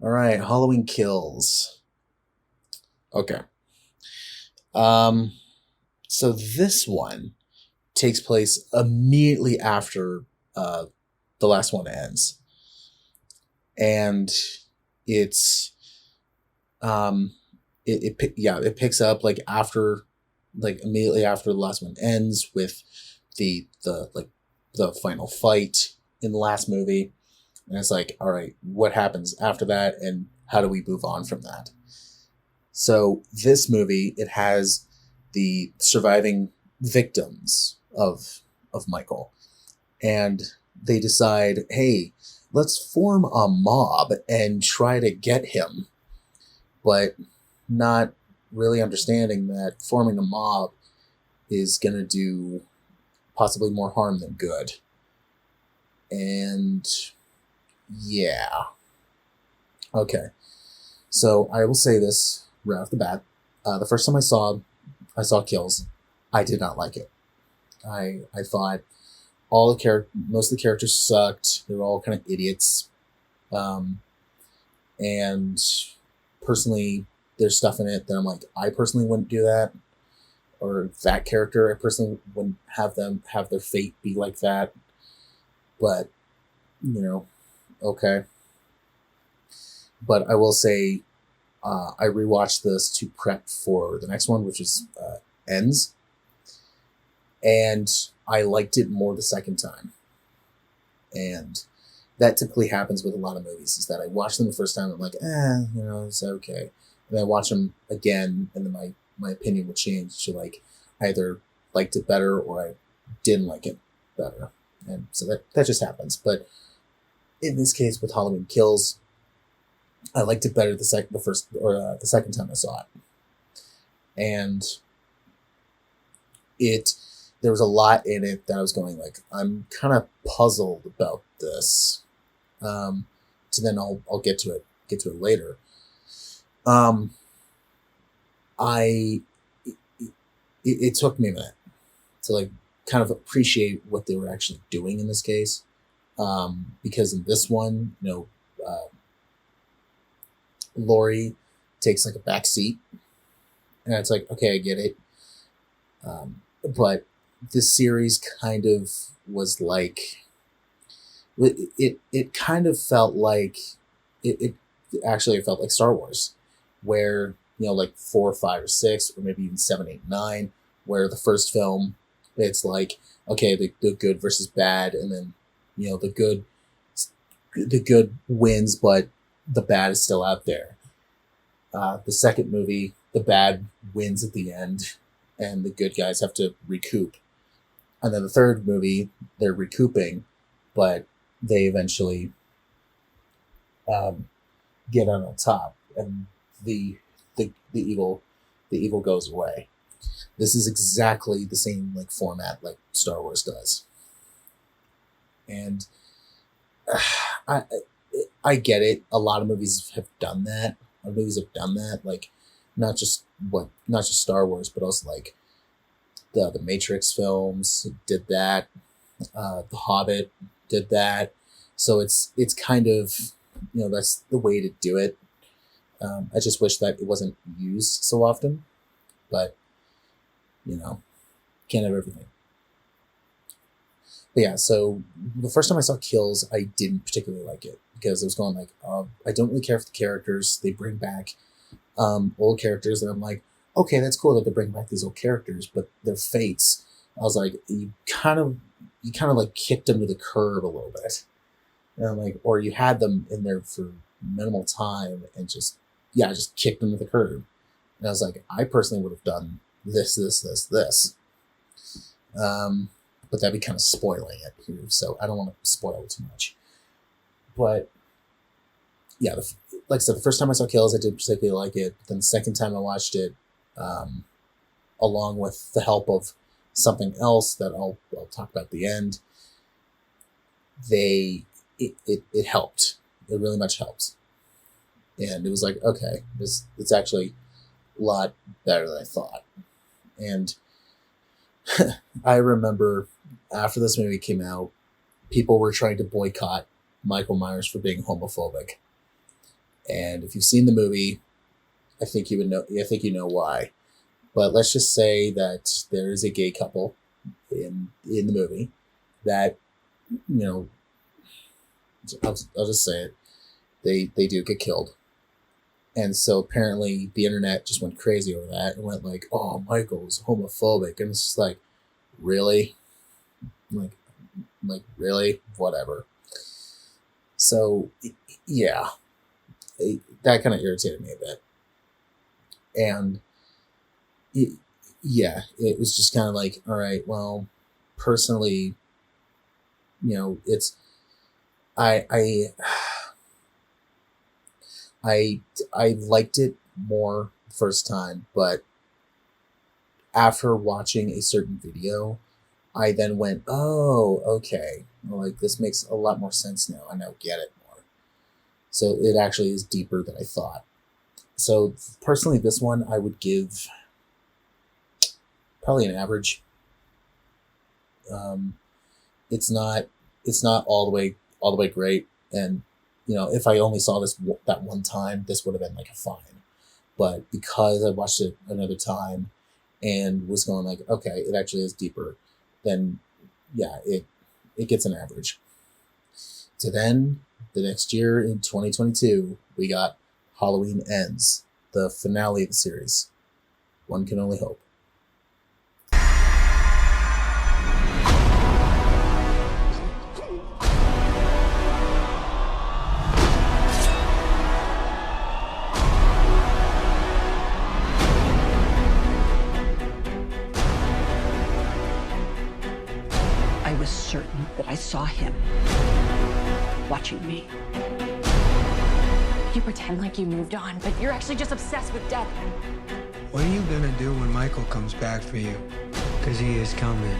All right, Halloween Kills. Okay. So this one takes place immediately after the last one ends. And it's it picks up like after, like immediately after the last one ends with the final fight in the last movie. And it's like, all right, what happens after that, and how do we move on from that? So this movie, it has the surviving victims of Michael, and they decide, hey, let's form a mob and try to get him, but not really understanding that forming a mob is going to do possibly more harm than good. And yeah. Okay. So I will say this right off the bat. The first time I saw Kills, I did not like it. I thought most of the characters sucked. They were all kind of idiots. And personally, there's stuff in it that I'm like, I personally wouldn't do that. Or that character, I personally wouldn't have them have their fate be like that. But, okay. But I will say, I rewatched this to prep for the next one, which is Ends. And I liked it more the second time. And that typically happens with a lot of movies, is that I watch them the first time, I'm like, it's okay. And I watch them again, and then my opinion will change to like, I either liked it better or I didn't like it better. And so that just happens. But in this case with Halloween Kills, I liked it better the second time I saw it. And there was a lot in it that I was going like, I'm kind of puzzled about this. So then I'll get to it later. It took me a minute to like kind of appreciate what they were actually doing in this case. Because in this one, Laurie takes like a back seat, and it's like, okay, I get it. But this series kind of was like, it kind of felt like it felt like Star Wars, where like 4, 5, or 6, or maybe even 7, 8, 9, where the first film, it's like, okay, the good versus bad, and then the good wins, but the bad is still out there. The second movie, the bad wins at the end, and the good guys have to recoup. And then the third movie, they're recouping, but they eventually get on top, and the evil goes away. This is exactly the same like format like Star Wars does. And I get it. A lot of movies have done that. Like not just Star Wars, but also like the Matrix films did that. The Hobbit did that. So it's kind of, that's the way to do it. I just wish that it wasn't used so often, but can't have everything. But yeah, so the first time I saw Kills, I didn't particularly like it, because I was going like, I don't really care for the characters. They bring back old characters, and I'm like, okay, that's cool that they bring back these old characters, but their fates, I was like, you kind of like kicked them to the curb a little bit. And I'm like, or you had them in there for minimal time and just kicked them to the curb. And I was like, I personally would have done this. But that'd be kind of spoiling it here, so I don't want to spoil it too much. But yeah, like I said, the first time I saw Kills, I didn't particularly like it. But then the second time I watched it, along with the help of something else that I'll talk about at the end, it helped. It really much helped. And it was like, okay, it's actually a lot better than I thought. And I remember after this movie came out, people were trying to boycott Michael Myers for being homophobic. And if you've seen the movie, I think you know why. But let's just say that there is a gay couple. in the movie that, I'll just say it, they do get killed. And so apparently the internet just went crazy over that and went like, oh, Michael's homophobic. And it's just like, really? Like really? Whatever. So, yeah. That kind of irritated me a bit. And, it was just kind of like, all right, well, personally, it's, I liked it more the first time, but after watching a certain video, I then went, oh, okay. Like, this makes a lot more sense now. I now get it more. So it actually is deeper than I thought. So personally, this one I would give probably an average. It's not all the way great. And, if I only saw this that one time, this would have been like a fine. But because I watched it another time and was going like, okay, it actually is deeper, then yeah, it gets an average. So then the next year in 2022, we got Halloween Ends, the finale of the series. One can only hope. I was certain that I saw him watching me. You pretend like you moved on, but you're actually just obsessed with death. What are you gonna do when Michael comes back for you? Because he is coming.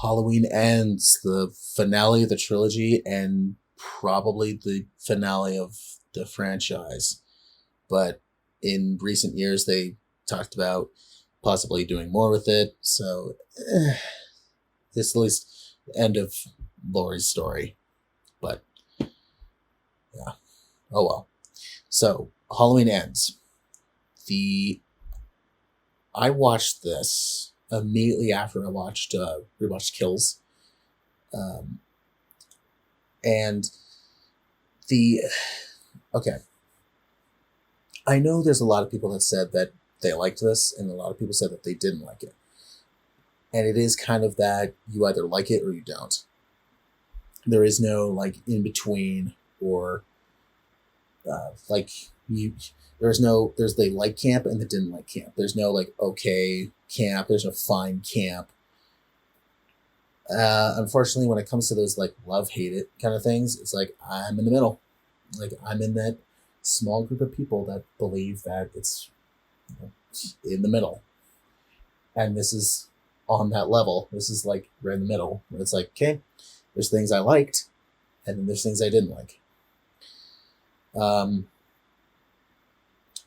Halloween Ends, the finale of the trilogy and probably the finale of the franchise. But in recent years, they talked about possibly doing more with it. So this is at least the end of Laurie's story. But yeah. Oh well. So Halloween Ends. I watched this immediately after I rewatched Kills. Okay. I know there's a lot of people that said that they liked this, and a lot of people said that they didn't like it. And it is kind of that you either like it or you don't. There is no like in between or there's the like camp and the didn't like camp. There's no like okay camp. There's no fine camp. Unfortunately, when it comes to those like love hate it kind of things, it's like I'm in the middle. Like I'm in that small group of people that believe that it's in the middle, and this is on that level. This is like right in the middle where it's like, okay, there's things I liked, and then there's things I didn't like.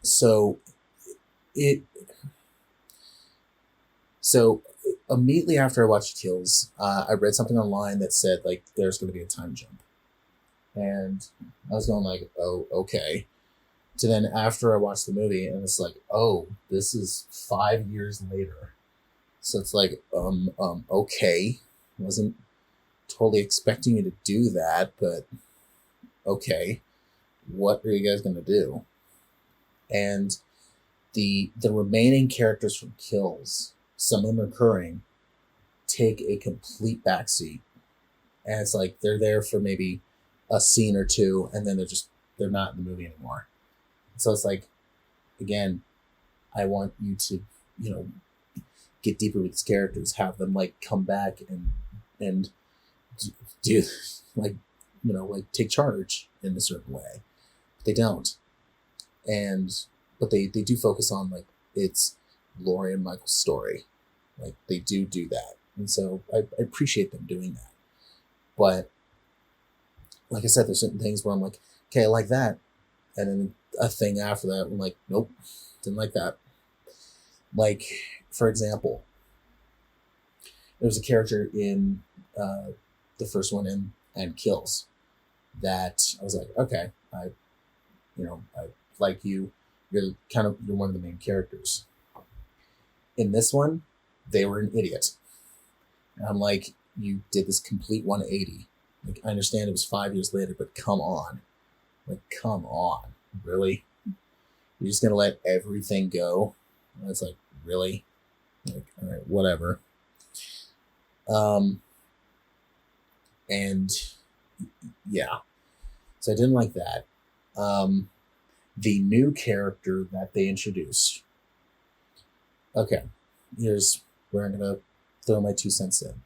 So immediately after I watched Kills, I read something online that said like there's going to be a time jump, and I was going like, oh, okay. So then after I watched the movie, and it's like, oh, this is 5 years later. So it's like, okay. Wasn't totally expecting you to do that, but okay. What are you guys gonna do? And the remaining characters from Kills, some of them are recurring, take a complete backseat. And it's like they're there for maybe a scene or two, and then they're not in the movie anymore. So it's like, again, I want you to, get deeper with these characters, have them like come back and do like, like take charge in a certain way. But they don't. But they do focus on like, it's Laurie and Michael's story. Like they do that. And so I appreciate them doing that. But like I said, there's certain things where I'm like, okay, I like that. And then a thing after that, I'm like, nope, didn't like that. Like, for example, there's a character in the first one and Kills that I was like, okay, I like you. You're one of the main characters. In this one, they were an idiot. And I'm like, you did this complete 180. Like, I understand it was 5 years later, but come on. Like, come on. Really? You're just going to let everything go? And it's like, really? Like, all right, whatever. And yeah. So I didn't like that. The new character that they introduced. Okay, here's where I'm going to throw my 2 cents in.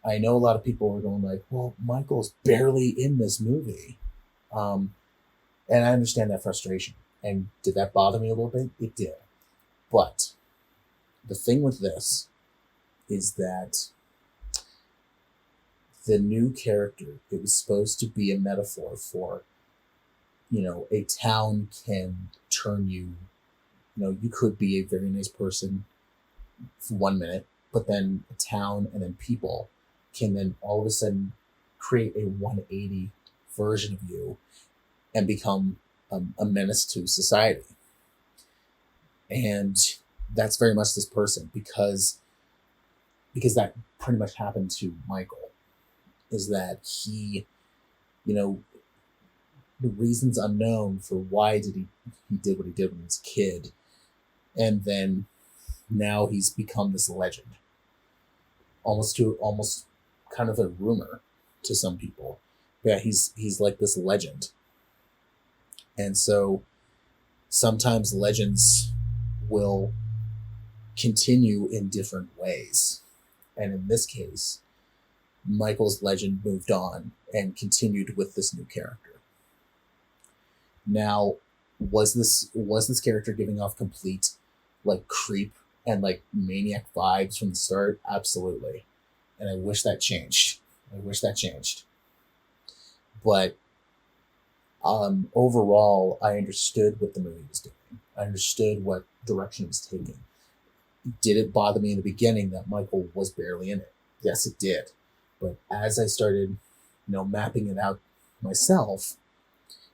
I know a lot of people are going like, well, Michael's barely in this movie. And I understand that frustration. And did that bother me a little bit? It did. But the thing with this is that the new character, it was supposed to be a metaphor for, you know, a town can turn you, you know, you could be a very nice person for 1 minute, but then a town and then people can then all of a sudden create a 180 version of you and become a menace to society. And that's very much this person, because that pretty much happened to Michael, is that he, you know, the reasons unknown for why did he did what he did when he was a kid. And then now he's become this legend, almost kind of a rumor to some people. Yeah, he's like this legend. And so sometimes legends will continue in different ways. And in this case, Michael's legend moved on and continued with this new character. Now, was this character giving off complete like creep and like maniac vibes from the start? Absolutely. And I wish that changed. But overall, I understood what the movie was doing. I understood what direction it was taking. Did it bother me in the beginning that Michael was barely in it? Yes, it did. But as I started, you know, mapping it out myself,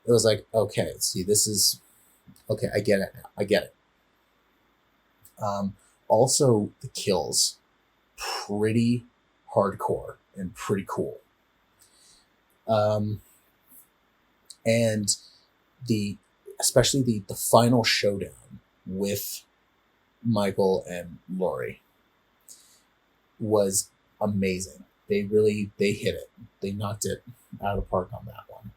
it was like, okay, see, this is okay. I get it now. I get it. Also, the kills, pretty hardcore and pretty cool. And especially the final showdown with Michael and Laurie was amazing. They hit it. They knocked it out of the park on that one.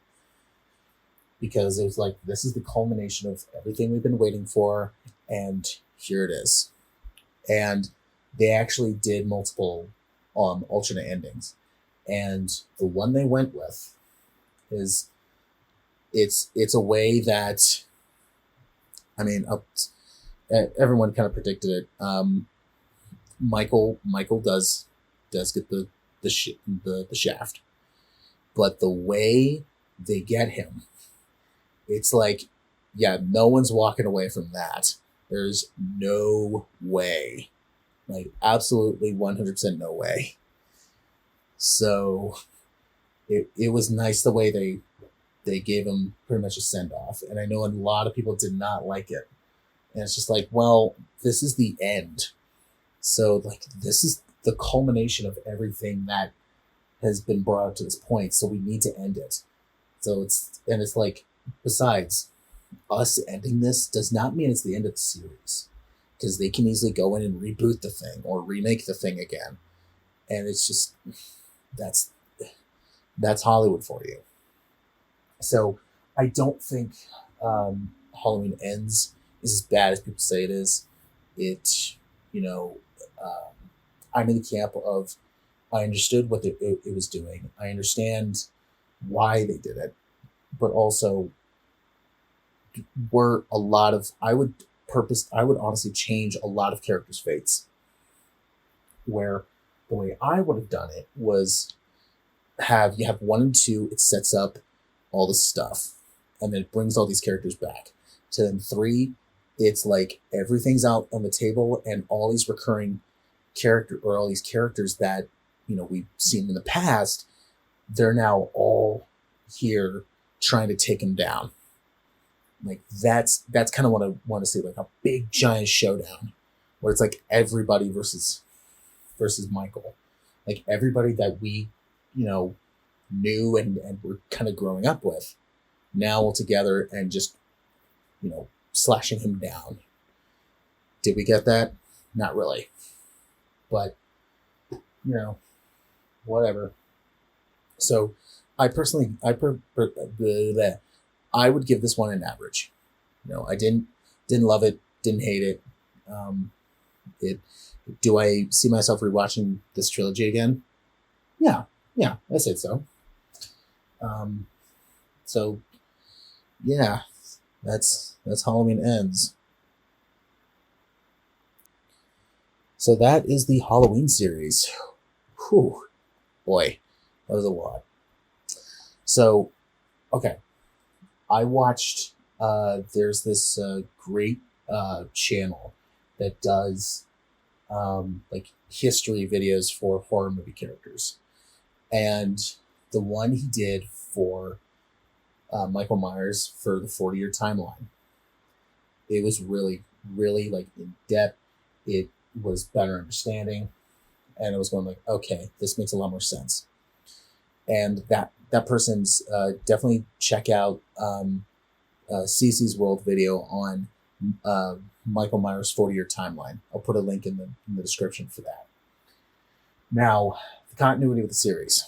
Because it was like, this is the culmination of everything we've been waiting for, and here it is. And they actually did multiple alternate endings. And the one they went with is it's a way that, I mean, everyone kind of predicted it. Michael does get the shaft, but the way they get him, it's like, yeah, no one's walking away from that. There's no way, like absolutely 100% no way. So it was nice the way they gave him pretty much a send off, and I know a lot of people did not like it. And it's just like, well, this is the end. So like, this is the culmination of everything that has been brought up to this point. So we need to end it. So it's like, besides, us ending this does not mean it's the end of the series, because they can easily go in and reboot the thing or remake the thing again. And it's just, that's Hollywood for you. So I don't think Halloween Ends is as bad as people say it is. It, you know, I'm in the camp of, I understood what it was doing. I understand why they did it, but also were a lot of, I would honestly change a lot of characters' fates, where the way I would have done it was you have 1 and 2, it sets up all the stuff, and then it brings all these characters back. To then 3, it's like everything's out on the table, and all these recurring all these characters that, you know, we've seen in the past, they're now all here trying to take him down. Like that's kind of what I want to see, like a big giant showdown where it's like everybody versus Michael, like everybody that we, knew and were kind of growing up with, now all together and just, slashing him down. Did we get that? Not really, but whatever. So I personally, I would give this one an average. I didn't love it, didn't hate it. Do I see myself rewatching this trilogy again? Yeah, I said so. So yeah, that's Halloween Ends. So that is the Halloween series. Whew, boy, that was a lot. So, okay, I watched. There's this great channel that does like history videos for horror movie characters, and the one he did for Michael Myers for the 40-year timeline, it was really, really like in depth. It was better understanding, and I was going like, okay, this makes a lot more sense. And that person's definitely check out Cece's World video on Michael Myers' 40-year timeline. I'll put a link in the description for that. Now, the continuity with the series.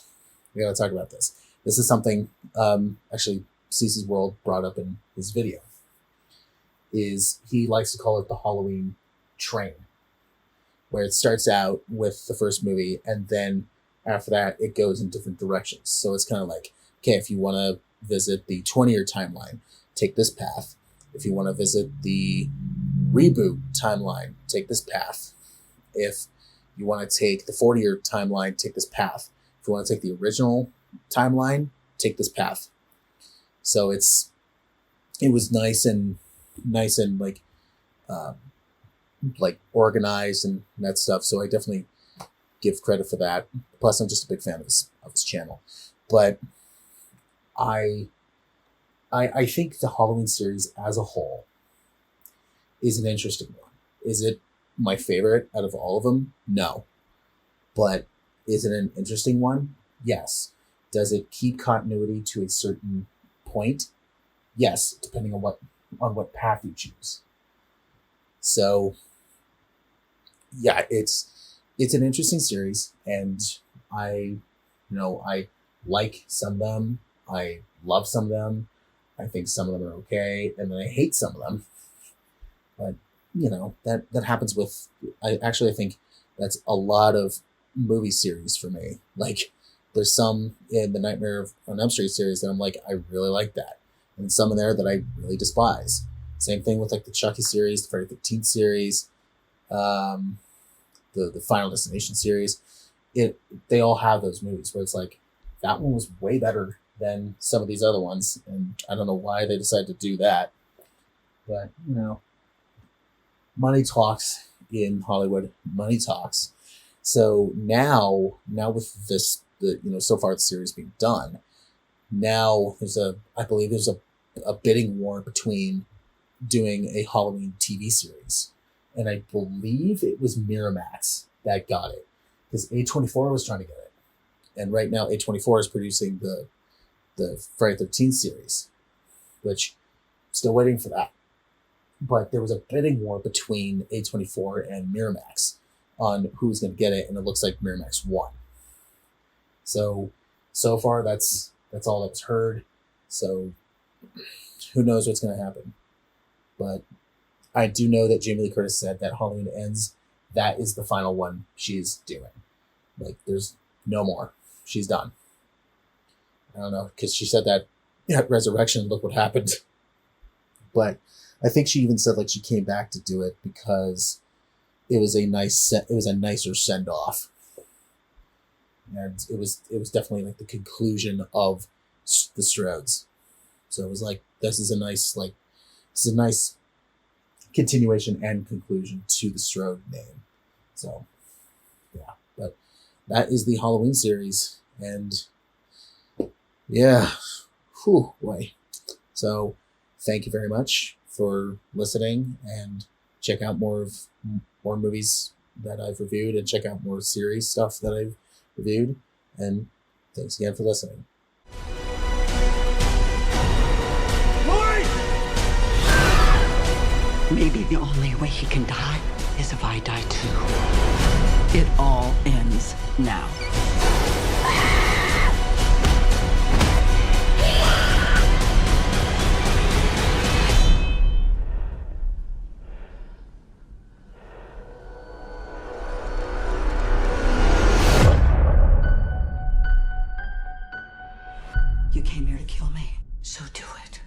We got to talk about this. This is something actually Cece's World brought up in his video. Is he likes to call it the Halloween train, where it starts out with the first movie, and then after that, it goes in different directions. So it's kind of like, okay, if you want to visit the 20-year timeline, take this path. If you want to visit the reboot timeline, take this path. If you want to take the 40-year timeline, take this path. If you want to take the original timeline, take this path. So it was nice and like organized and that stuff. So I definitely give credit for that. Plus, I'm just a big fan of his channel. But I think the Halloween series as a whole is an interesting one. Is it my favorite out of all of them? No. But is it an interesting one? Yes. Does it keep continuity to a certain point? Yes, depending on what path you choose. So yeah, it's an interesting series, and I like some of them. I love some of them. I think some of them are okay, and then I hate some of them. But that happens with. I think that's a lot of movie series for me. Like, there's some in the Nightmare on Elm Street series that I'm like, I really like that, and some in there that I really despise. Same thing with like the Chucky series, the Friday the 13th series, the Final Destination series. They all have those movies where it's like, that one was way better than some of these other ones, and I don't know why they decided to do that. But money talks in Hollywood. Money talks. So now with this, so far the series being done, now I believe there's a bidding war between doing a Halloween TV series, and I believe it was Miramax that got it, because A24 was trying to get it, and right now A24 is producing the Friday the 13th series, which I'm still waiting for that. But there was a bidding war between A24 and Miramax on who's going to get it, and it looks like Miramax won. So far that's all that was heard. So who knows what's going to happen. But I do know that Jamie Lee Curtis said that Halloween Ends, that is the final one she's doing. Like, there's no more. She's done. I don't know, because she said that at Resurrection, look what happened. But I think she even said like she came back to do it because it was a nicer send off, and it was definitely like the conclusion of the Strodes. So it was like, this is a nice continuation and conclusion to the Strode name. So yeah, but that is the Halloween series, and yeah, whew, boy. So thank you very much for listening, and check out more movies that I've reviewed, and check out more series stuff that I've reviewed. And thanks again for listening. Maybe the only way he can die is if I die too. It all ends now. You came here to kill me, so do it.